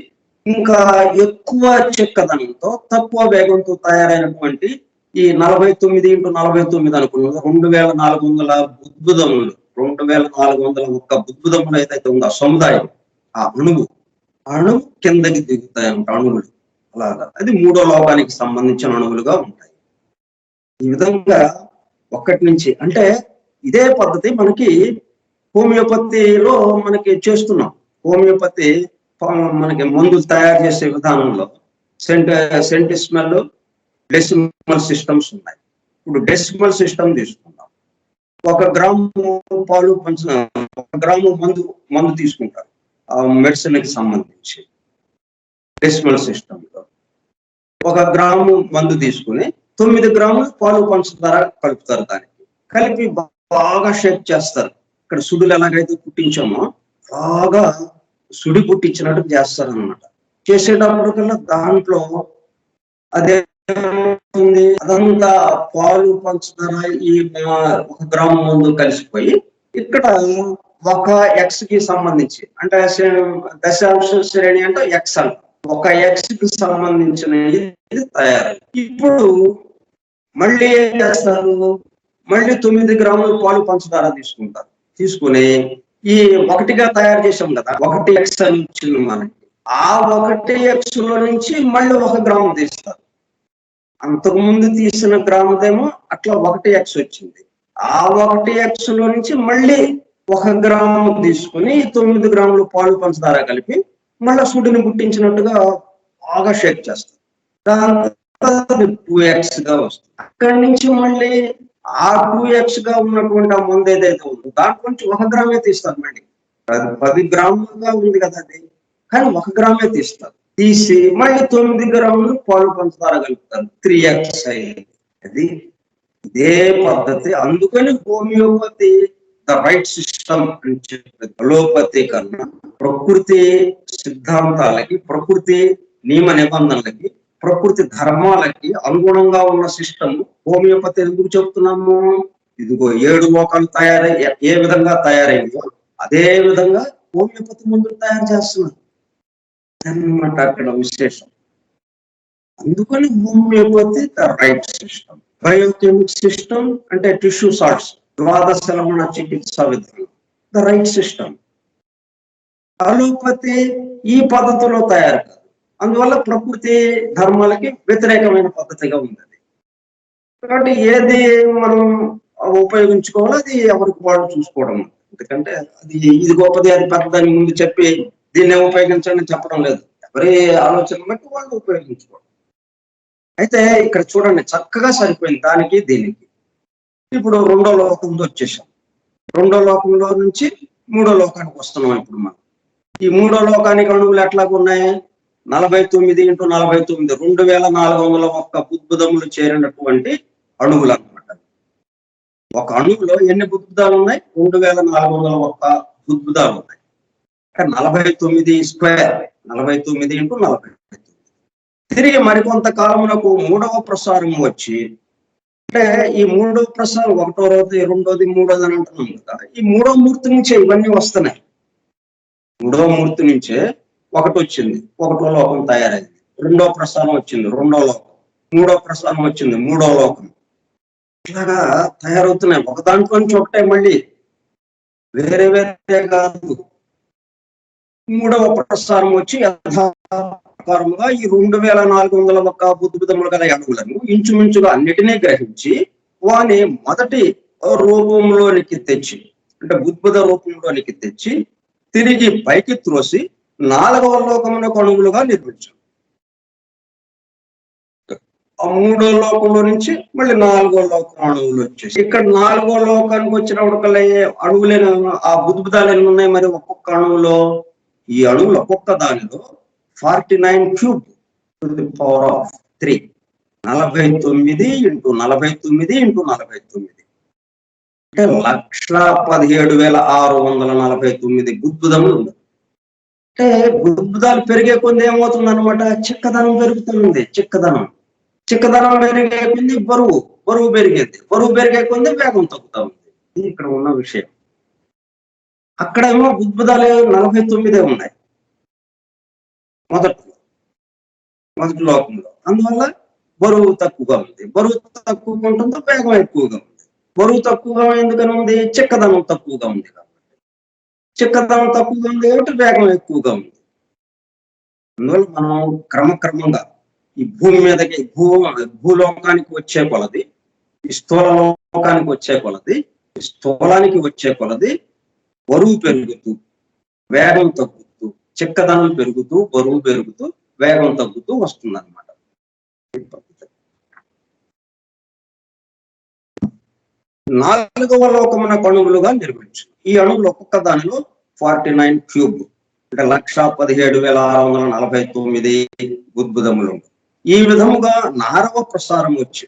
ఇంకా ఎక్కువ చిక్కదనంతో తక్కువ వేగంతో తయారైనటువంటి ఈ 49 × 49 అనుకున్నది 2400 బుద్భుతములు, 2401 బుద్భుతములు ఏదైతే ఉందో ఆ సముదాయం, ఆ అణువు కిందకి దిగుతాయంట అణువులు. అలాగా అది 3వ లోకానికి సంబంధించిన అణువులుగా ఉంటాయి. ఈ విధంగా ఒక్కటి నుంచి, అంటే ఇదే పద్ధతి మనకి హోమియోపతిలో మనకి చేస్తున్నాం. హోమియోపతి మనకి మందులు తయారు చేసే విధానంలో సెంటిస్మల్, డెసిమల్ సిస్టమ్స్ ఉన్నాయి. ఇప్పుడు డెసిమల్ సిస్టమ్ తీసుకుందాం. 1 గ్రాము పాలు పంచిన 1 గ్రాము మందు తీసుకుంటారు మెడిసిన్ కి సంబంధించి. డెసిమల్ సిస్టమ్ లో 1 గ్రాము మందు తీసుకుని 9 గ్రాములు పాలు పంచదార కలుపుతారు. దానికి కలిపి బాగా షేక్ చేస్తారు. ఇక్కడ సుడులు ఎలాగైతే పుట్టించామో బాగా సుడి పుట్టించినట్టు చేస్తారు అన్నమాట. చేసేటప్పుడు కల్లా దాంట్లో అదే అదంతా పాలు పంచదార ఈ 1 గ్రాము మందు కలిసిపోయి ఇక్కడ ఒక ఎక్స్ కి సంబంధించి, అంటే దశాంశ శ్రేణి అంటే ఎక్స్ అంట, ఒక ఎక్స్ కి సంబంధించిన ఇది తయారు. ఇప్పుడు మళ్ళీ ఏం చేస్తారు, మళ్ళీ 9 గ్రాములు పాలు పంచదార తీసుకుంటారు. తీసుకుని ఈ 1గా తయారు చేసాం కదా, 1x అని ఇచ్చింది మనకి. ఆ 1x లో నుంచి మళ్ళీ 1 గ్రాము తీస్తారు. అంతకుముందు తీసిన గ్రాముదేమో అట్లా 1x వచ్చింది. ఆ 1x లో నుంచి మళ్ళీ 1 గ్రాము తీసుకుని 9 గ్రాములు పాలు పంచదార కలిపి మళ్ళీ సుడిని పుట్టించినట్టుగా బాగా షేక్ చేస్తారు. దాని 2x గా వస్తుంది. అక్కడి నుంచి మళ్ళీ ఆ 2x గా ఉన్నటువంటి ఆ మందు ఏదైతే ఉందో దాంట్లో నుంచి 1 గ్రామే తీస్తారు. మళ్ళీ అది 10 గ్రాములుగా ఉంది కదా అది, కానీ 1 గ్రామే తీస్తారు. తీసి మళ్ళీ 9 గ్రాములు పాలు పంచదార కలుపుతారు. 3x అయ్యింది. అది ఇదే పద్ధతి. అందుకని హోమియోపతి ద రైట్ సిస్టమ్ అని చెప్పేది. అలోపతి కన్నా ప్రకృతి సిద్ధాంతాలకి, ప్రకృతి నియమ నిబంధనలకి, ప్రకృతి ధర్మాలకి అనుగుణంగా ఉన్న సిస్టమ్ హోమియోపతి ఎందుకు చెప్తున్నాము? ఇదిగో 7 లోకాలు ఏ విధంగా తయారైందో అదే విధంగా హోమియోపతి మందులు తయారు చేస్తున్నారు అన్నమాట అక్కడ విశేషం. అందుకని homeopathy the right system. Biochemic system అంటే టిష్యూ సాల్ట్స్, ద్వాదశ లవణ చికిత్సా విధానం, ద రైట్ సిస్టమ్. అలోపతి ఈ పద్ధతిలో తయారు కాదు, అందువల్ల ప్రకృతి ధర్మాలకి వ్యతిరేకమైన పద్ధతిగా ఉంది. కాబట్టి ఏది మనం ఉపయోగించుకోవాలో అది ఎవరికి వాళ్ళు చూసుకోవడం. ఎందుకంటే అది ఇది గొప్పది, అది పెద్దదని ముందు చెప్పి దీన్నే ఉపయోగించని చెప్పడం లేదు. ఎవరి ఆలోచన బట్టి వాళ్ళు ఉపయోగించుకోవడం. అయితే ఇక్కడ చూడండి, చక్కగా సరిపోయింది దానికి దీనికి. ఇప్పుడు 2వ లోకంలో వచ్చేసాం. 2వ లోకంలో నుంచి 3వ లోకానికి వస్తున్నాం. ఇప్పుడు మనం ఈ 3వ లోకానికి అణువులు ఎట్లాగా ఉన్నాయి? 49 × 49 2401 బుద్బుదములు చేరినటువంటి అణువులు అన్నమాట. ఒక అణువులో ఎన్ని బుద్బుదాలు ఉన్నాయి? 2401 బుద్బుదాలు ఉన్నాయి. 49 స్క్వేర్, 49 × 49. తిరిగి మరికొంత కాలమునకు 3వ ప్రసారం వచ్చి, అంటే ఈ 3వ ప్రసారం 1వ రోజు, 2వది, 3వది అని అంటున్నాం కదా. ఈ 3వ మూర్తి నుంచే ఇవన్నీ వస్తున్నాయి. 3వ మూర్తి నుంచే ఒకటి వచ్చింది, 1వ లోకం తయారైంది. 2వ ప్రసారం వచ్చింది, 2వ లోకం. 3వ ప్రసారం వచ్చింది, 3వ లోకం. ఇట్లాగా తయారవుతున్నాయి. ఒక దాంట్లో నుంచి ఒకటే, మళ్ళీ వేరే వేరే కాదు. 3వ ప్రసారం వచ్చి యథాకారముగా ఈ 2401 బుద్బుదములు గల అణువులను ఇంచుమించుగా అన్నిటినీ గ్రహించి వాని మొదటి రూపంలోనికి తెచ్చి, అంటే బుద్బుద రూపంలోనికి తెచ్చి తిరిగి పైకి త్రోసి 4వ లోకమునకు అణువులుగా నిర్మించాం. ఆ 3వ లోకంలో నుంచి మళ్ళీ 4వ లోకం అణువులు వచ్చేసి ఇక్కడ 4వ లోకానికి వచ్చినప్పుడు అణువులైన ఆ బుద్బుదాలు ఎన్ని ఉన్నాయి మరి ఒక్కొక్క అణువులో? ఈ అణువులు ఒక్కొక్క దానిలో 49 cube to the power of 3, 49 × 49 × 49, అంటే 1,17,649 బుద్బుదములు ఉన్నాయి. అంటే బుద్బుదాలు పెరిగే కొద్ది ఏమవుతుంది అనమాట? చిక్కదనం పెరుగుతుంది. చిక్కదనం పెరిగే కొద్ది బరువు పెరిగేది. బరువు పెరిగే కొద్ది వేగం తగ్గుతా ఉంది. ఇది ఇక్కడ ఉన్న విషయం. అక్కడేమో బుద్బుదాలు 49 ఉన్నాయి మొదటి లోకంలో. అందువల్ల బరువు తక్కువగా ఉంది. బరువు తక్కువగా ఉంటుందో వేగం ఎక్కువగా ఉంది. బరువు తక్కువగా ఎందుకని ఉంది? చిక్కదనం తక్కువగా ఉంది కాబట్టి. చిక్కదనం తక్కువగా ఉంది కాబట్టి వేగం ఎక్కువగా ఉంది. అందువల్ల మనం క్రమక్రమంగా ఈ భూమి మీదకి భూలోకానికి వచ్చే కొలది, ఈ స్థూల లోకానికి వచ్చే కొలది, స్థూలానికి వచ్చే కొలది బరువు పెరుగుతూ వేగం తగ్గుతూ, చిక్కదనం పెరుగుతూ బరువు పెరుగుతూ వేగం తగ్గుతూ వస్తుంది అనమాట. 4వ లోకమున అణువులుగా నిర్మించు. ఈ అణువులు ఒక్కొక్క దానిలో 49 క్యూబ్, అంటే 1,17,649 బుద్బుదములు. ఈ విధముగా 4వ ప్రసారం వచ్చి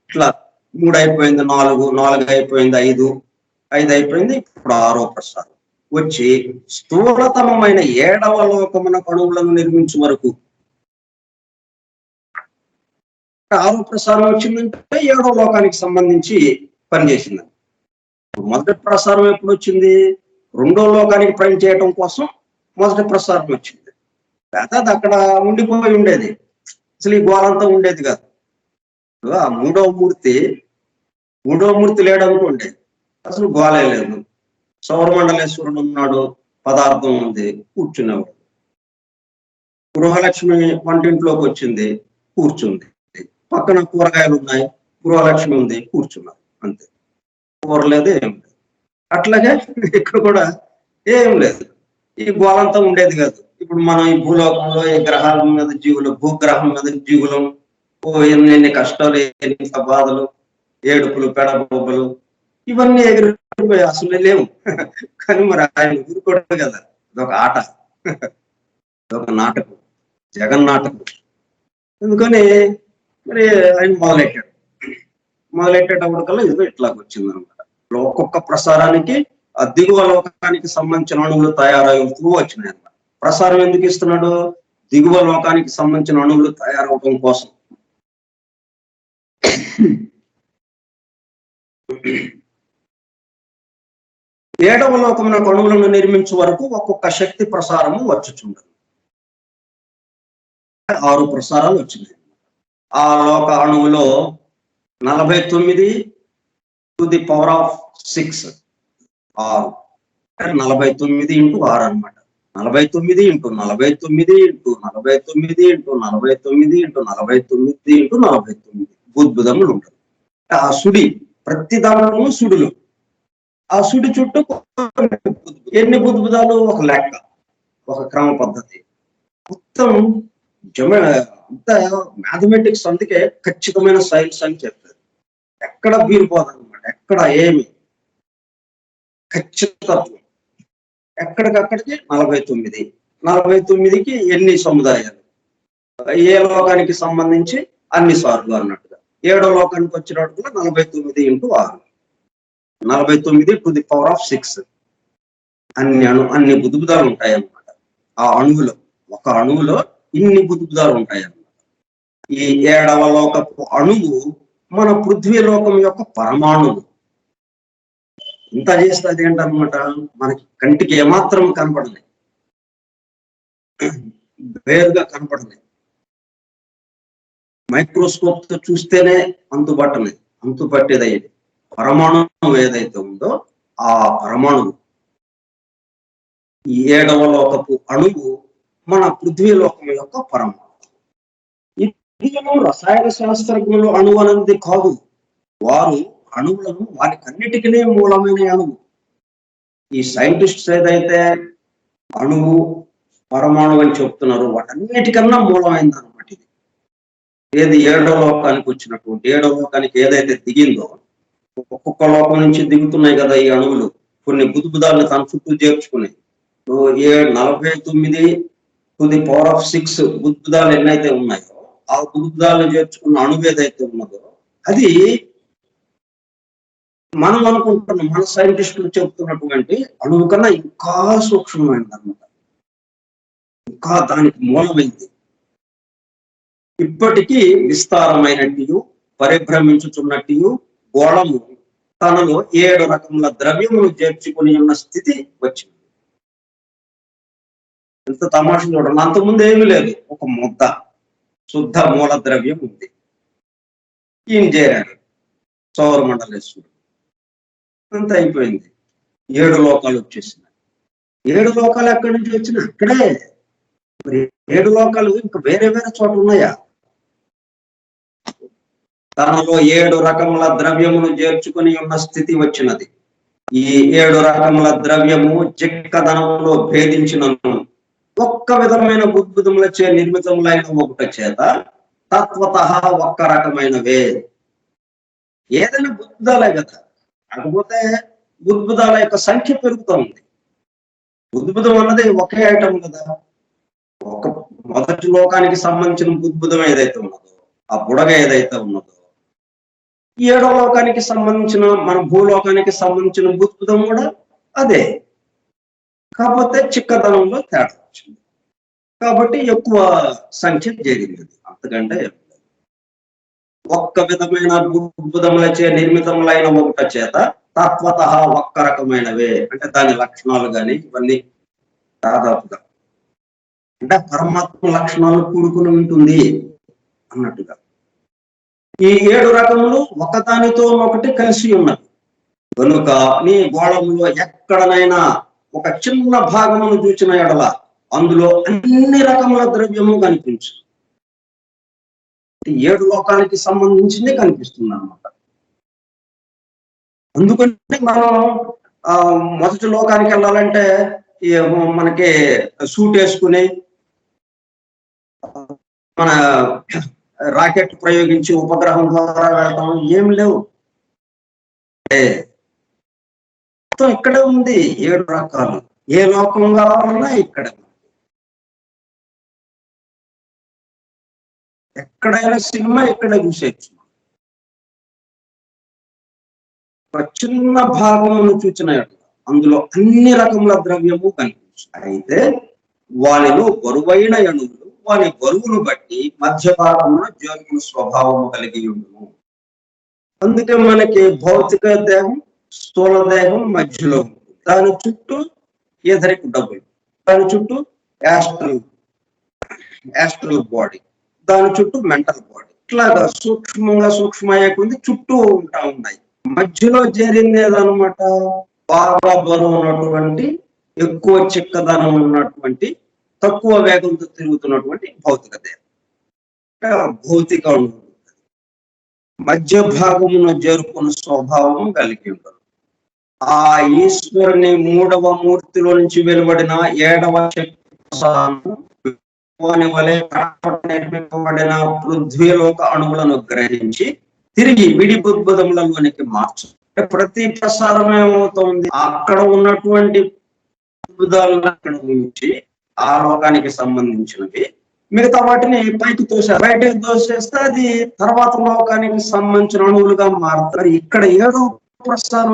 ఇట్లా 3 అయిపోయింది, 4 అయిపోయింది, 5 అయిపోయింది, ఇప్పుడు 6వ ప్రసారం వచ్చి స్థూలతమైన 7వ లోకమున అణువులను నిర్మించు వరకు. 6వ ప్రసారం వచ్చిందంటే 7వ లోకానికి సంబంధించి పనిచేసింది. మొదటి ప్రసారం ఎప్పుడు వచ్చింది? 2వ లోకానికి పని చేయడం కోసం మొదటి ప్రసారం వచ్చింది. లేకపోతే అది అక్కడ ఉండిపోయి ఉండేది, అసలు ఈ గోలంతా ఉండేది కాదు. ఆ 3వ మూర్తి లేడనుకోండి, అసలు గోలే లేదు. సౌరమండలేశ్వరుడు ఉన్నాడు, పదార్థం ఉంది, కూర్చునేవాడు. గృహలక్ష్మి వంటింట్లోకి వచ్చింది, కూర్చుంది. పక్కన కూరగాయలు ఉన్నాయి, గృహలక్ష్మి ఉంది, కూర్చున్నారు. అంతే, కూర లేదు, ఏం లేదు. అట్లాగే ఇక్కడ కూడా ఏం లేదు, ఈ గోలంతా ఉండేది కాదు. ఇప్పుడు మనం ఈ భూలోకంలో ఈ గ్రహాల మీద జీవులు, భూగ్రహం మీద జీవులం, ఎన్ని కష్టాలు, ఎన్ని బాధలు, ఏడుపులు, పెడబొబ్బలు, ఇవన్నీ ఎగిరిపోయి అసలు లేవు. కానీ మరి ఆయన ఊరుకోవడం కదా, ఇదొక ఆట, ఇదొక నాటకం, జగన్ నాటకం. అందుకని మరి ఆయన మొదలెట్టేటప్పటికల్లా ఇదిగో ఇట్లాగ వచ్చింది అనమాట. ఒక్కొక్క ప్రసారానికి ఆ దిగువ లోకానికి సంబంధించిన అణువులు తయారవుతూ వచ్చినాయి అన్నమాట. ప్రసారం ఎందుకు ఇస్తున్నాడు? దిగువ లోకానికి సంబంధించిన అణువులు తయారవడం కోసం. ఏడవ లోకమున అణువులను నిర్మించే వరకు ఒక్కొక్క శక్తి ప్రసారము వచ్చుచుండదు. 6 ప్రసారాలు వచ్చినాయి. ఆ లోక అణువులో 49 to the power of 6, 6. 49 into 6 అనమాట. 49 into 49 into 49 into 49 into 49 into 49 బుద్భుదములు ఉంటాయి. ఆ సుడి, ప్రతి దాంట్లోనూ సుడులు. ఆ సుడి చుట్టూ ఎన్ని బుద్భుదాలు, ఒక లెక్క, ఒక క్రమ పద్ధతి. మొత్తం అంతా మ్యాథమెటిక్స్. అందుకే ఖచ్చితమైన సైన్స్ అని చెప్పారు. ఎక్కడ బీరిపోదన్నమాట, ఎక్కడ ఏమి ఖచ్చితత్వం. ఎక్కడికక్కడికి 49. 49కి ఎన్ని సముదాయాలు, ఏ లోకానికి సంబంధించి అన్ని సార్లు అన్నట్టుగా. 7వ లోకానికి వచ్చినట్టుగా 49 into 6, 49 to the power of 6. అన్ని బుద్భుదాలు ఉంటాయి అన్నమాట. ఆ అణువులో, ఒక అణువులో ఇన్ని బుద్భుదాలు ఉంటాయి అన్నమాట. ఈ 7వ లోకపు అణువు మన పృథ్వీ లోకం యొక్క పరమాణువు. ఇంత చేస్తే అది ఏంటనమాట, మనకి కంటికి ఏమాత్రం కనపడలేదు, వేరుగా కనపడలేదు. మైక్రోస్కోప్ తో చూస్తేనే అంతుపట్టేదయ్యేది పరమాణువు ఏదైతే ఉందో ఆ పరమాణువు. ఈ 7వ లోకపు అణువు మన పృథ్వీ లోకం యొక్క పరమాణు. ఇది రసాయన శాస్త్రజ్ఞులు అణువు అనేది కాదు. వారు అణువులను వాటికన్నిటికీ మూలమైన అణువు. ఈ సైంటిస్ట్స్ ఏదైతే అణువు, పరమాణువు అని చెప్తున్నారు, వాటన్నిటికన్నా మూలమైంది అనమాట ఇది. ఏది 7వ లోకానికి వచ్చినటువంటి, 7వ లోకానికి ఏదైతే దిగిందో, ఒక్కొక్క లోకం నుంచి దిగుతున్నాయి కదా ఈ అణువులు. కొన్ని బుద్భుదాలను తన చుట్టూ చేర్చుకున్నాయి. 49 to the power of 6 బుద్భుదాలు ఎన్నైతే ఉన్నాయో, ఆ బుద్భుదాలను చేర్చుకున్న అణువు ఏదైతే ఉన్నదో అది మనం అనుకుంటున్నాం, మన సైంటిస్టులు చెబుతున్నటువంటి అణువు కన్నా ఇంకా సూక్ష్మమైనది అన్నమాట, ఇంకా దానికి మూలమైంది. ఇప్పటికీ విస్తారమైనట్టు, పరిభ్రమించుచున్నట్టు గోళము తనలో 7 రకముల ద్రవ్యములు చేర్చుకుని ఉన్న స్థితి వచ్చింది. ఎంత తమాషా చూడండి. అంతకుముందు ఏమీ లేదు, ఒక ముద్ద శుద్ధ మూల ద్రవ్యం ఉంది. ఈయన చేరాడు సౌరమండలేశ్వరుడు, అంత అయిపోయింది. 7 లోకాలు వచ్చేసినాయి. 7 లోకాలు ఎక్కడి నుంచి వచ్చినాయి? అక్కడే. మరి 7 లోకాలు ఇంకా వేరే చోట ఉన్నాయా? తనలో 7 రకముల ద్రవ్యమును చేర్చుకుని ఉన్న స్థితి వచ్చినది. ఈ 7 రకముల ద్రవ్యము చిక్కదనంలో భేదించినను ఒక్క విధమైన బుద్భుదములచే నిర్మితములైన ఒకటి చేత తత్వత ఒక్క రకమైనవే. ఏదైనా బుద్భుదాలే కదా, కాకపోతే బుద్భుదాల యొక్క సంఖ్య పెరుగుతూ ఉంది. బుద్భుదం అన్నది ఒకే ఐటమ్ కదా. ఒక మొదటి లోకానికి సంబంధించిన బుద్భుదం ఏదైతే ఉన్నదో, ఆ బుడగ ఏదైతే ఉన్నదో, 7వ లోకానికి సంబంధించిన, మన భూలోకానికి సంబంధించిన బుద్భుదం కూడా అదే. కాకపోతే చిక్కదనంలో తేడా వచ్చింది, కాబట్టి ఎక్కువ సంఖ్య జరిగింది. అంతకంటే ఒక్క విధమైన బుద్భుదములచే నిర్మితములైన ఒకట చేత తత్వత ఒక్క రకమైనవే. అంటే దాని లక్షణాలు కానీ ఇవన్నీ దాదాపుగా, అంటే పరమాత్మ లక్షణాలు కూడుకుని ఉంటుంది అన్నట్టుగా. ఈ 7 రకములు ఒకదానితో ఒకటి కలిసి ఉన్నవి కనుక నీ గోళంలో ఎక్కడనైనా ఒక చిన్న భాగమును చూచిన ఎడల అందులో అన్ని రకముల ద్రవ్యము కనిపించు. 7 లోకానికి సంబంధించింది కనిపిస్తుంది అన్నమాట. అందుకని మనం మొదటి లోకానికి వెళ్ళాలంటే మనకి సూట్ వేసుకుని మన రాకెట్ ప్రయోగించి ఉపగ్రహం ద్వారా వెళ్ళటం ఏం లేవు. మొత్తం ఇక్కడే ఉంది 7 రకాలు. ఏ లోకం కావాలన్నా ఇక్కడ. ఎక్కడైనా సినిమా ఇక్కడ చూసేయచ్చు. ఒక చిన్న భాగమును చూచిన అందులో అన్ని రకముల ద్రవ్యము కనిపించు. అయితే వానిలో బరువైన అణువులు వాని బరువును బట్టి మధ్య భాగమున జోరుకుల స్వభావము కలిగి ఉండును. అందుకే మనకి భౌతిక దేహం, స్థూల దేహం మధ్యలో ఉంటుంది. దాని చుట్టూ ఏథరిక్ డబుల్, దాని చుట్టూ యాస్ట్రల్ బాడీ, దాని చుట్టూ మెంటల్ బాడీ. ఇట్లాగా సూక్ష్మయ్యే కొద్ది చుట్టూ ఉంటా ఉన్నాయి. మధ్యలో చేరింది ఏదనమాట, బాగా బరువు ఉన్నటువంటి, ఎక్కువ చిక్కదనం ఉన్నటువంటి, తక్కువ వేగంతో తిరుగుతున్నటువంటి భౌతిక దేహం, భౌతిక ఉంటుంది. మధ్య భాగమున చేరుకున్న స్వభావం కలిగి ఉండదు. ఆ ఈశ్వరుని 3వ మూర్తిలో నుంచి వెలువడిన 7వ శక్తి వలె నిర్మింపబడిన పృథ్వీలోక అణువులను గ్రహించి తిరిగి విడి బుద్భుతములలోనికి మార్చు. ప్రతి ప్రసారం ఏమవుతుంది, అక్కడ ఉన్నటువంటి బుద్భుతాలను అక్కడ నుంచి ఆ లోకానికి సంబంధించినవి మిగతా వాటిని పైకి తోసారు. బయటకు తోసేస్తే అది తర్వాత లోకానికి సంబంధించిన అణువులుగా మారుతారు. ఇక్కడ 7వ ప్రసారం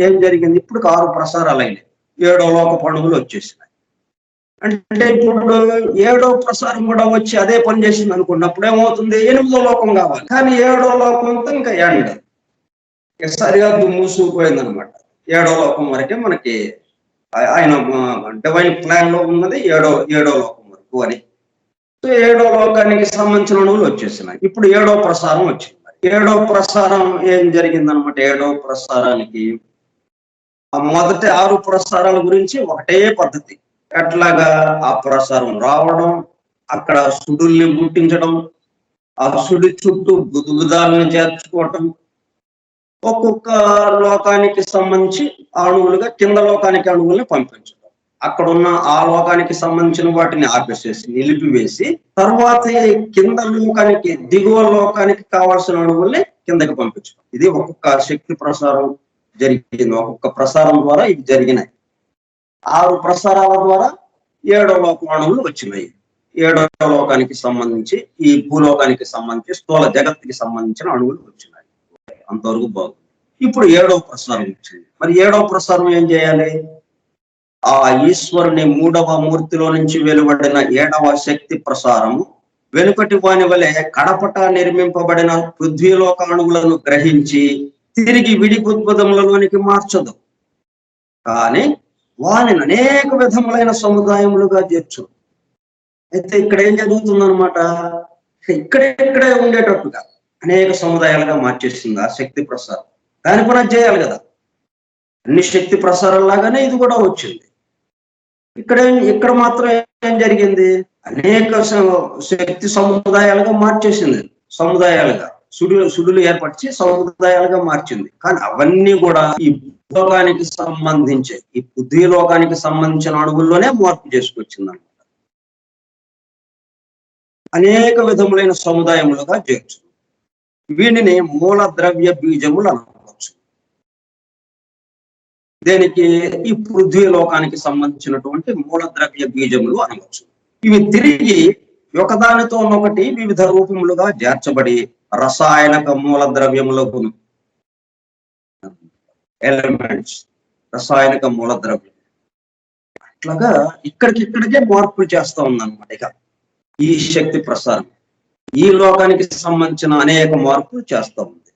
ఏం జరిగింది, ఇప్పుడు 6 ప్రసారాలు అయినాయి. 7వ లోక అణువులు వచ్చేసినాయి. అంటే ఇప్పుడు 7వ ప్రసారం కూడా వచ్చి అదే పని చేసింది అనుకున్నప్పుడు ఏమవుతుంది, 8వ లోకం కావాలి. కానీ 7వ లోకంతో ఇంకా ఎండ్ సరిగా మూసుకుపోయింది అనమాట. 7వ లోకం వరకే మనకి ఆయన డివైన్ ప్లాన్ లో ఉన్నది 7వ లోకం వరకు అని. 7వ లోకానికి సంబంధించిన అణువులు వచ్చేసినాయి. ఇప్పుడు 7వ ప్రసారం వచ్చింది. 7వ ప్రసారం ఏం జరిగిందనమాట, 7వ ప్రసారానికి ఆ మొదటి 6 ప్రసారాల గురించి ఒకటే పద్ధతి. ఎట్లాగా ఆ ప్రసారం రావడం, అక్కడ సుడుల్ని గుర్తించడం, ఆ సుడి చుట్టూ బుధుబుధాలను చేర్చుకోవటం, ఒక్కొక్క లోకానికి సంబంధించి అణువులుగా కింద లోకానికి అణువుల్ని పంపించడం, అక్కడున్న ఆ లోకానికి సంబంధించిన వాటిని ఆపేసేసి నిలిపివేసి తర్వాత కింద లోకానికి దిగువ లోకానికి కావాల్సిన అణువుల్ని కిందకి పంపించడం. ఇది ఒక్కొక్క శక్తి ప్రసారం జరిగింది. ఒక్కొక్క ప్రసారం ద్వారా ఇవి జరిగినాయి. 6 ప్రసారాల ద్వారా 7వ లోకం అణువులు వచ్చినాయి. 7వ లోకానికి సంబంధించి, ఈ భూలోకానికి సంబంధించి, స్థూల జగత్తుకి సంబంధించిన అణువులు వచ్చినాయి. అంతవరకు బాగుంది. ఇప్పుడు 7వ ప్రసారం వచ్చింది. మరి 7వ ప్రసారం ఏం చేయాలి, ఆ ఈశ్వరుని 3వ మూర్తిలో నుంచి వెలువడిన 7వ శక్తి ప్రసారము వెనుకటి వాని వలె కడపట నిర్మింపబడిన పృథ్వీలోక అణువులను గ్రహించి తిరిగి విడి బుద్భుతములలోనికి మార్చదు, కానీ వాని అనేక విధములైన సముదాయములుగా చేర్చు. అయితే ఇక్కడ ఏం జరుగుతుందనమాట, ఇక్కడే ఉండేటట్టుగా అనేక సముదాయాలుగా మార్చేస్తుంది ఆ శక్తి ప్రసారం. దాని కూడా చేయాలి కదా, అన్ని శక్తి ప్రసారం లాగానే ఇది కూడా వచ్చింది. ఇక్కడ మాత్రం ఏం జరిగింది, అనేక శక్తి సముదాయాలుగా మార్చేసింది. సముదాయాలుగా సుడులు ఏర్పరిచి సముదాయాలుగా మార్చింది. కానీ అవన్నీ కూడా ఈ లోకానికి సంబంధించి, ఈ పృథ్వీ లోకానికి సంబంధించిన అణువుల్లోనే మార్పు చేసుకొచ్చింది అనమాట. అనేక విధములైన సముదాయములుగా చేర్చు. వీటిని మూల ద్రవ్య బీజములు అనవచ్చు. దేనికి, ఈ పృథ్వీ లోకానికి సంబంధించినటువంటి మూల ద్రవ్య బీజములు అనవచ్చు. ఇవి తిరిగి ఒకదానితో ఒకటి వివిధ రూపములుగా చేర్చబడి రసాయనిక మూల ద్రవ్యములకు ఎలిమెంట్స్, రసాయనిక మూల ద్రవ్యం అట్లాగా ఇక్కడికే మార్పులు చేస్తా ఉందన్నమాట. ఇక ఈ శక్తి ప్రసారం ఈ లోకానికి సంబంధించిన అనేక మార్పులు చేస్తూ ఉంది.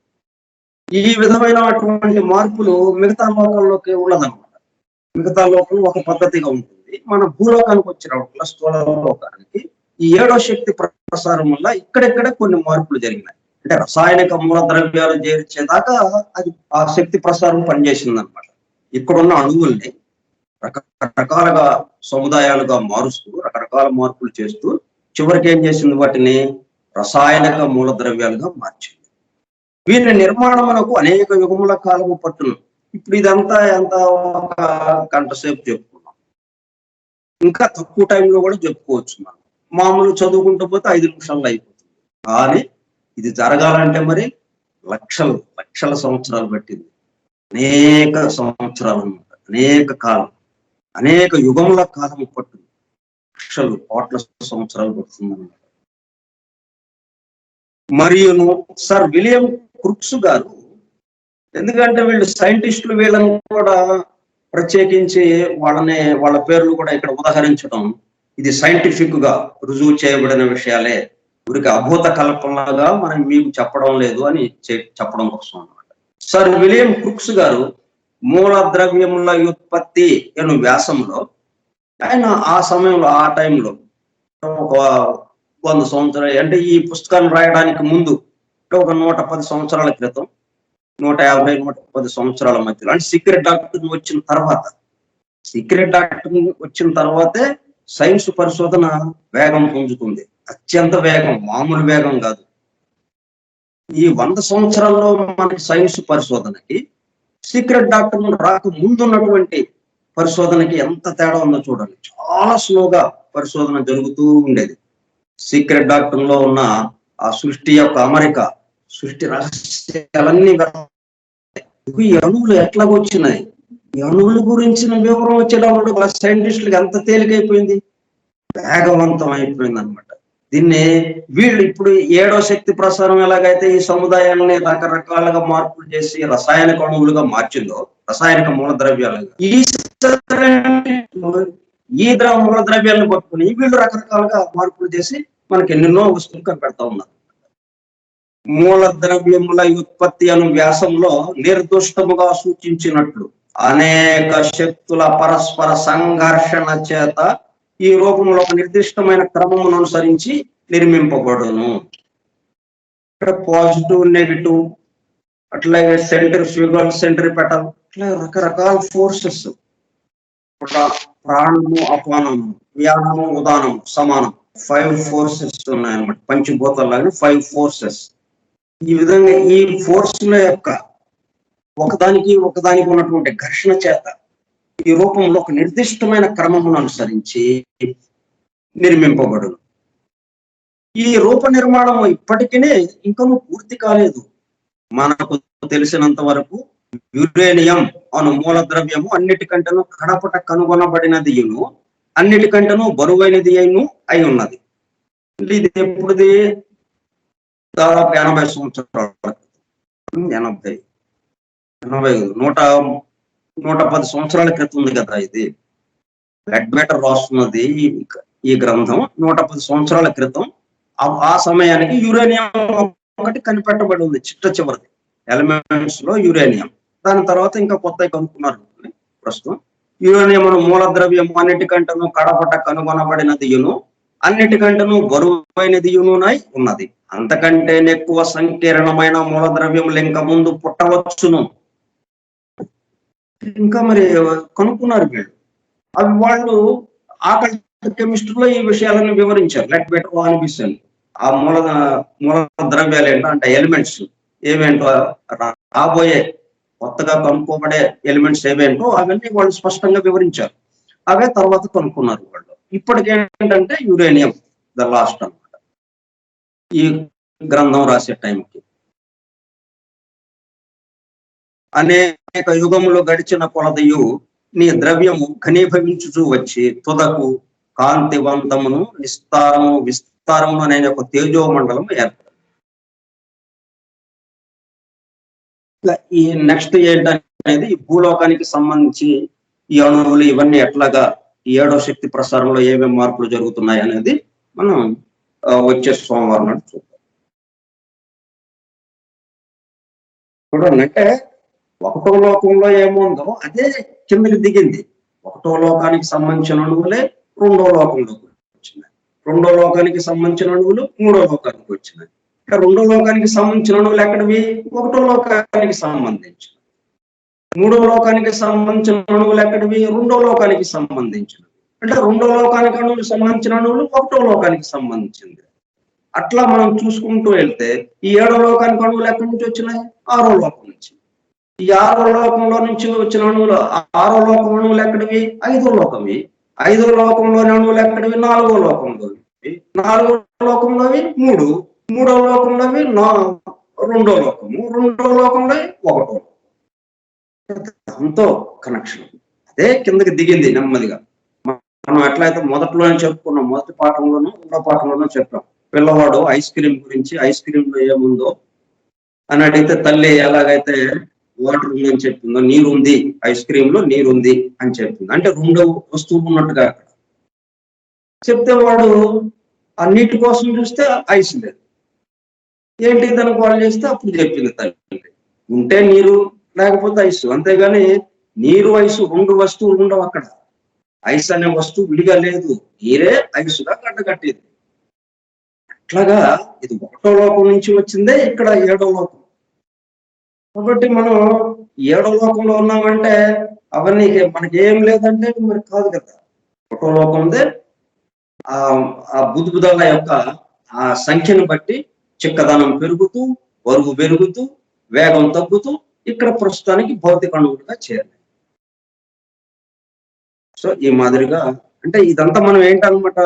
ఈ విధమైనటువంటి మార్పులు మిగతా లోకాల్లోకి ఉండదన్నమాట. మిగతా లోకం ఒక పద్ధతిగా ఉంటుంది. మన భూలోకానికి వచ్చిన స్థూల లోకానికి ఈ 7వ శక్తి ప్రసారం వల్ల ఇక్కడెక్కడే కొన్ని మార్పులు జరిగినాయి. అంటే రసాయనిక మూల ద్రవ్యాలు చేర్చేదాకా అది ఆ శక్తి ప్రసారం పనిచేసింది అనమాట. ఇక్కడున్న అణువుల్ని రకరకాలుగా సముదాయాలుగా మారుస్తూ రకరకాల మార్పులు చేస్తూ చివరికి ఏం చేసింది, వాటిని రసాయనిక మూల ద్రవ్యాలుగా మార్చింది. వీటి నిర్మాణమునకు అనేక యుగముల కాలము పట్టును. ఇప్పుడు ఇదంతా ఎంత ఒక గంట సేపు చెప్పుకున్నాం. ఇంకా తక్కువ టైంలో కూడా చెప్పుకోవచ్చు. మనం మామూలు చదువుకుంటూ పోతే 5 నిమిషాల్లో అయిపోతుంది. కానీ ఇది జరగాలంటే మరి లక్షల సంవత్సరాలు పట్టింది. అనేక సంవత్సరాలు అన్నమాట, అనేక కాలం, అనేక యుగముల కాలం పట్టింది. లక్షలు కోట్ల సంవత్సరాలు పడుతుంది అన్నమాట. మరియును సర్ విలియం క్రూక్స్ గారు, ఎందుకంటే వీళ్ళు సైంటిస్టులు, వీళ్ళని కూడా ప్రత్యేకించి వాళ్ళ పేర్లు కూడా ఇక్కడ ఉదహరించడం, ఇది సైంటిఫిక్ గా రుజువు చేయబడిన విషయాలే, ఊరికి అభూత కల్పనగా మనం మీకు చెప్పడం లేదు అని చెప్పడం కోసం అన్నమాట. సర్ విలియం క్రూక్స్ గారు మూల ద్రవ్యముల వ్యుత్పత్తి అను వ్యాసంలో ఆయన ఆ సమయంలో, ఆ టైంలో ఒక 100 సంవత్సరాలు అంటే ఈ పుస్తకాన్ని రాయడానికి ముందు, ఒక 110 సంవత్సరాల క్రితం, 150-110 సంవత్సరాల మధ్యలో, అంటే సీక్రెట్ డాక్టర్ వచ్చిన తర్వాతే సైన్స్ పరిశోధన వేగం పుంజుతుంది. అత్యంత వేగం, మామూలు వేగం కాదు. ఈ 100 సంవత్సరాల్లో మనకి సైన్స్ పరిశోధనకి సీక్రెట్ డాక్టర్ రాక ముందున్నటువంటి పరిశోధనకి ఎంత తేడా ఉందో చూడండి. చాలా స్లోగా పరిశోధన జరుగుతూ ఉండేది. సీక్రెట్ డాక్టర్ లో ఉన్న ఆ సృష్టి యొక్క అమరిక, సృష్టి రహస్యాలన్నీ, ఈ అణువులు ఎట్లాగొచ్చినాయి, ఈ అణువుల గురించిన వివరం వచ్చేటప్పుడు సైంటిస్టులకు ఎంత తేలికైపోయింది, వేగవంతం అయిపోయింది అనమాట. దీన్ని వీళ్ళు ఇప్పుడు 7వ శక్తి ప్రసారం ఎలాగైతే ఈ సముదాయాలని రకరకాలుగా మార్పులు చేసి రసాయనిక అణువులుగా మార్చిందో, రసాయనిక మూల ద్రవ్యాలుగా, ఈ మూల ద్రవ్యాలను పట్టుకుని వీళ్ళు రకరకాలుగా మార్పులు చేసి మనకి ఎన్నెన్నో వస్తువులు కనిపెడతా ఉన్నారు. మూల ద్రవ్యముల ఉత్పత్తి అను వ్యాసంలో నిర్దుష్టముగా సూచించినట్లు అనేక శక్తుల పరస్పర సంఘర్షణ చేత ఈ రూపంలో ఒక నిర్దిష్టమైన క్రమమును అనుసరించి నిర్మింపబడును. పాజిటివ్, నెగిటివ్, అట్లాగే సెంట్రిఫ్యూగల్, సెంట్రిపెటల్, అట్లా రకరకాల ఫోర్సెస్, ప్రాణము, అపానము, వ్యానము, ఉదానము, సమానం, 5 ఫోర్సెస్ ఉన్నాయన్నమాట. పంచభూతాల్లాగా 5 ఫోర్సెస్. ఈ విధంగా ఈ ఫోర్స్ల యొక్క ఒకదానికి ఉన్నటువంటి ఘర్షణ చేత ఈ రూపంలో ఒక నిర్దిష్టమైన క్రమమును అనుసరించి నిర్మింపబడును. ఈ రూప నిర్మాణం ఇప్పటికీ ఇంకా పూర్తి కాలేదు. మనకు తెలిసినంత వరకు యురేనియం అను మూల ద్రవ్యము అన్నిటికంటేనూ కడపట కనుగొనబడినది, అన్నిటికంటేనూ బరువైనది అయి ఉన్నది. ఇది ఎప్పుడుది? దాదాపు 80 సంవత్సరాల, 110 సంవత్సరాల క్రితం ఉంది కదా ఇది. లెడ్బెటర్ రాస్తున్నది ఈ గ్రంథం 110 సంవత్సరాల క్రితం. ఆ సమయానికి యురేనియం ఒకటి కనిపెట్టబడి ఉంది, చిట్ట చివరిది ఎలిమెంట్స్ లో యురేనియం. దాని తర్వాత ఇంకా కొత్త కనుక్కున్నారు. ప్రస్తుతం యురేనియం మూల ద్రవ్యం అన్నిటికంటేనూ కడపట కనుగొనబడినది, అన్నిటికంటేనూ బరువైనది ఉన్నది. అంతకంటే ఎక్కువ సంకీర్ణమైన మూల ద్రవ్యములు ఇంకా ముందు పుట్టవచ్చును. ఇంకా మరి కనుక్కున్నారు వీళ్ళు. అవి వాళ్ళు ఆకలి కెమిస్ట్రీలో ఈ విషయాలను వివరించారు. లెట్ బెటర్ అనిపిస్తుంది. ఆ మూల ద్రవ్యాలు ఏంటో, అంటే ఎలిమెంట్స్ ఏమేంటో, రాబోయే కొత్తగా కనుక్కోబడే ఎలిమెంట్స్ ఏమేంటో అవన్నీ వాళ్ళు స్పష్టంగా వివరించారు. అవే తర్వాత కనుక్కున్నారు వాళ్ళు. ఇప్పటికేంటంటే యురేనియం ద లాస్ట్ అన్నమాట ఈ గ్రంథం రాసే టైంకి. అనేక యుగములు గడిచిన కొలదయు నీ ద్రవ్యము ఘనీభవించుచూ వచ్చి తుదకు కాంతివంతమును విస్తారమును అనే ఒక తేజోమండలం ఏర్పడింది. ఈ నెక్స్ట్ ఏంటనేది ఈ భూలోకానికి సంబంధించి ఈ అణువులు ఇవన్నీ ఎట్లాగా ఈ 7వ శక్తి ప్రసారంలో ఏమేమి మార్పులు జరుగుతున్నాయి అనేది మనం వచ్చే సోమవారం నాడు చూద్దాం. చూడండి, అంటే 1వ లోకంలో ఏముందో అదే కిందకి దిగింది. 1వ లోకానికి సంబంధించిన అణువులే 2వ లోకంలోకి వచ్చినాయి. 2వ లోకానికి సంబంధించిన అణువులు 3వ లోకానికి వచ్చినాయి. 2వ లోకానికి సంబంధించిన అణువులు ఎక్కడివి? 1వ లోకానికి సంబంధించిన. 3వ లోకానికి సంబంధించిన అణువులు ఎక్కడివి? 2వ లోకానికి సంబంధించిన. అంటే 2వ లోకానికి అణువులు సంబంధించిన అణువులు 1వ లోకానికి సంబంధించింది. అట్లా మనం చూసుకుంటూ వెళ్తే ఈ 7వ లోకానికి అణువులు ఎక్కడి నుంచి వచ్చినాయి? 6వ లోకం నుంచి. ఈ 6వ లోకంలో నుంచి వచ్చిన అణువులు, 6వ లోకం అణువులు ఎక్కడివి? 5వ లోకవి. ఐదో లోకంలోని అణువులు ఎక్కడివి? నాలుగో లోకంలోవి. నాలుగో లోకంలోవి మూడు, మూడో లోకంలోవి రెండో లోకము, రెండో లోకంలో ఒకటో. దాంతో కనెక్షన్ అదే కిందకి దిగింది నెమ్మదిగా. మనం ఎట్లయితే మొదట్లోనే చెప్పుకున్నాం, మొదటి పాఠంలోనూ రెండో పాఠంలోనూ చెప్పాం. పిల్లవాడు ఐస్ క్రీమ్ గురించి, ఐస్ క్రీమ్ లో ఏముందో అని అడిగితే తల్లి ఎలాగైతే వాటర్ ఉంది అని చెప్పిందో, నీరు ఉంది, ఐస్ క్రీమ్ లో నీరు ఉంది అని చెప్పింది. అంటే రెండో వస్తువు ఉన్నట్టుగా అక్కడ చెప్తే వాడు ఆ నీటి కోసం చూస్తే ఐస్ లేదు. ఏంటి దానికి వాళ్ళు చేస్తే అప్పుడు చెప్పింది తల్లి, ఉంటే నీరు లేకపోతే ఐస్, అంతేగాని నీరు ఐసు రెండు వస్తువులు ఉండవు అక్కడ. ఐస్ అనే వస్తువు విడిగా లేదు, నీరే ఐసుగా గడ్డగట్టేది. అట్లాగా ఇది ఒకటో లోకం నుంచి వచ్చిందే ఇక్కడ ఏడో లోకం. కాబట్టి మనం ఏడో లోకంలో ఉన్నామంటే అవన్నీ మనకి ఏం లేదంటే మరి కాదు కదా. ఒకటో లోకందే ఆ బుద్ధిబుధాల యొక్క ఆ సంఖ్యను బట్టి చిక్కదనం పెరుగుతూ, బరువు పెరుగుతూ, వేగం తగ్గుతూ ఇక్కడ ప్రస్తుతానికి భౌతిక అణువులుగా చేరాలి. సో ఈ మాదిరిగా అంటే ఇదంతా మనం ఏంటనమాట,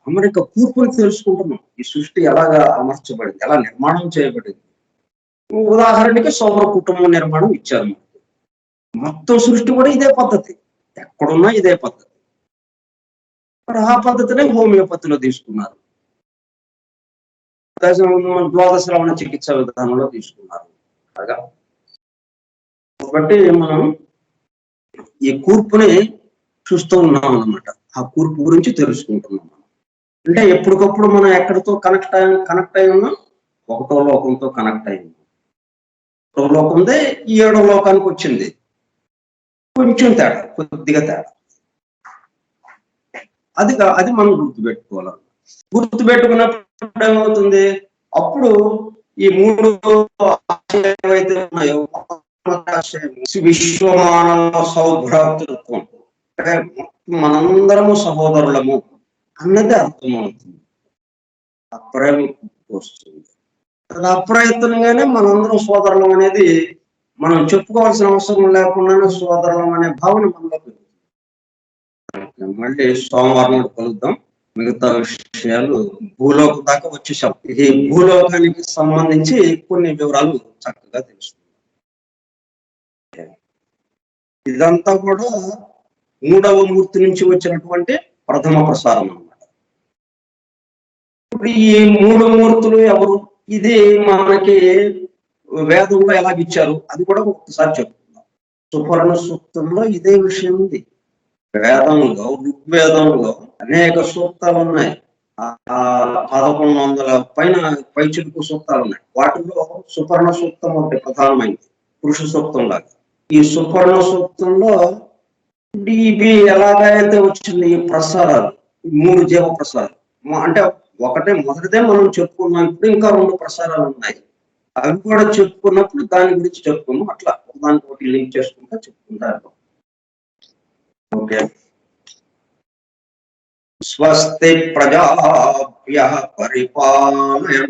అమెరికా కూర్పుని తెలుసుకుంటున్నాం. ఈ సృష్టి ఎలాగా అమర్చబడింది, ఎలా నిర్మాణం చేయబడింది. ఉదాహరణకి సౌర కుటుంబం నిర్మాణం ఇచ్చారు. మొత్తం సృష్టి కూడా ఇదే పద్ధతి, ఎక్కడున్నా ఇదే పద్ధతి. మరి ఆ పద్ధతినే హోమియోపతిలో తీసుకున్నారు, ద్వాదశ రమణ చికిత్స విధానంలో తీసుకున్నారు. అలాగా కాబట్టి మనం ఈ కూర్పుని చూస్తూ ఉన్నాం అన్నమాట. ఆ కూర్పు గురించి తెలుసుకుంటున్నాం. అంటే ఎప్పటికప్పుడు మనం ఎక్కడితో కనెక్ట్ అయి ఉన్నాం? ఒకటో లోకంతో కనెక్ట్ అయి ఉన్నాం. ఒకటో లోకందే ఈ ఏడో లోకానికి వచ్చింది. కొంచెం తేడా, కొద్దిగా తేడా. అది మనం గుర్తుపెట్టుకోవాలి. గుర్తుపెట్టుకున్నప్పుడు ఏమవుతుంది, అప్పుడు ఈ మూడు ఏవైతే ఉన్నాయో విశ్వమానవ సౌభ్రాతృత్వం, అంటే మనందరము సహోదరులము అన్నది అర్థమవుతుంది. అప్రయం వస్తుంది. అది అప్రయత్నంగానే మనందరం సోదరులం అనేది మనం చెప్పుకోవాల్సిన అవసరం లేకుండానే సోదరులం అనే భావన మనలో పెరుగుతుంది. మళ్ళీ సోమవారం నాడు కలుద్దాం. మిగతా విషయాలు భూలోకం దాకా వచ్చేసాం. ఇది భూలోకానికి సంబంధించి కొన్ని వివరాలు చక్కగా తెలుసుకుందాం. ఇదంతా కూడా మూడవ మూర్తి నుంచి వచ్చినటువంటి ప్రథమ ప్రసారం అన్నమాట. ఇప్పుడు ఈ మూడు మూర్తులు ఎవరు, ఇది మనకి వేదంలో ఎలాగిచ్చారు అది కూడా ఒకసారి చెప్పుకుందాం. సుపర్ణ సూక్తంలో ఇదే విషయం ఉంది. వేదంలో, ఋగ్వేదంలో అనేక సూక్తాలు ఉన్నాయి. 1100 పైచిలుకు సూక్తాలు ఉన్నాయి. వాటిలో సుపర్ణ సూక్తం ఒకటి ప్రధానమైంది, పురుష సూక్తం లాగా. ఈ సుపర్ణ సూక్తంలో ఇవి ఎలాగైతే వచ్చింది, ఈ ప్రసారాలు, మూడు జీవ ప్రసారాలు అంటే మొదటిదే మనం చెప్పుకున్నాం. ఇప్పుడు ఇంకా 2 ప్రసారాలు ఉన్నాయి, అవి కూడా చెప్పుకున్నప్పుడు దాని గురించి చెప్పుకున్నాం. అట్లా దానికి ఒకటి లింక్ చేసుకుంటా చెప్పుకుంటారు. ఓకే. స్వస్తి ప్రజాభ్యః పరిపాలయంతాం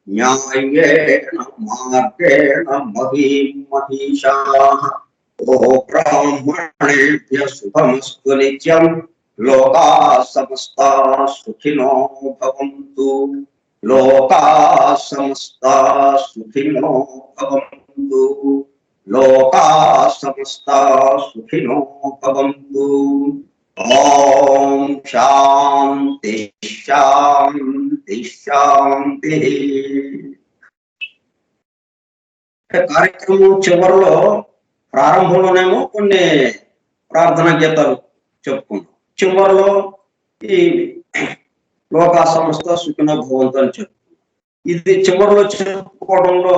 న్యాయేన మార్గేణ మహీం మహిషాః. ఓ బ్రాహ్మణేభ్యః శుభమస్తు నిత్యం. లోకాః సమస్తాః సుఖినో భవంతు. లోకాః సమస్తాః సుఖినో భవంతు. లోకాః సమస్తాః సుఖినో భవంతు. ఓం శాంతి శాంతి శాంతి. కార్యక్రమం చివరిలో, ప్రారంభంలోనేమో కొన్ని ప్రార్థనా గీతాలు చెప్పుకున్నాం. చివరిలో ఈ లోకా సంస్థ సుఖినో భవంతు అని చెప్పుకున్నాం. ఇది చివరిలో చెప్పుకోవడంలో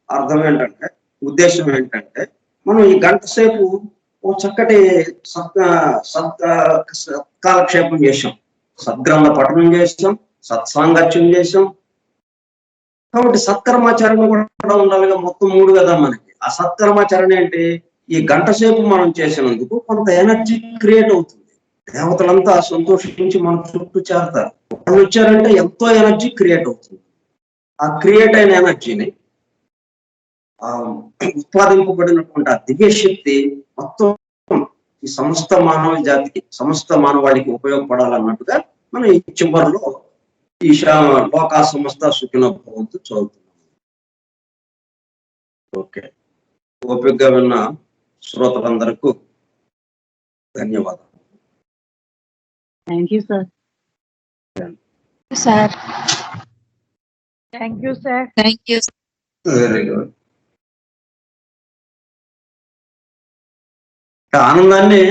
అర్థం ఏంటంటే, ఉద్దేశం ఏంటంటే, మనం ఈ గంట సేపు ఓ చక్కటి కాలక్షేపం చేసాం, సద్గ్రంథ పఠనం చేసాం, సత్సాంగత్యం చేసాం. కాబట్టి సత్కర్మాచరణ కూడా ఉండాలిగా. మొత్తం 3 కదా మనకి. ఆ సత్కర్మాచరణ ఏంటి, ఈ గంట సేపు మనం చేసినందుకు కొంత ఎనర్జీ క్రియేట్ అవుతుంది. దేవతలంతా సంతోషించి మన చుట్టూ చేరతారు. వాళ్ళు వచ్చారంటే ఎంతో ఎనర్జీ క్రియేట్ అవుతుంది. ఆ క్రియేట్ అయిన ఎనర్జీని, ఉత్పాదింపబడినటువంటి ఆ దివ్య శక్తి మొత్తం ఈ సమస్త మానవ జాతికి, సమస్త మానవాళికి ఉపయోగపడాలన్నట్టుగా మనం ఈ చివరిలో ఈశా లోకా సమస్త సుఖినో భవంతు చదువుతున్నాం. ఓకే, ఓపికగా విన్న శ్రోతలందరకు ధన్యవాదాలు. Thank you sir. Sir thank you sir. Thank you. Very good. ఆనందాన్ని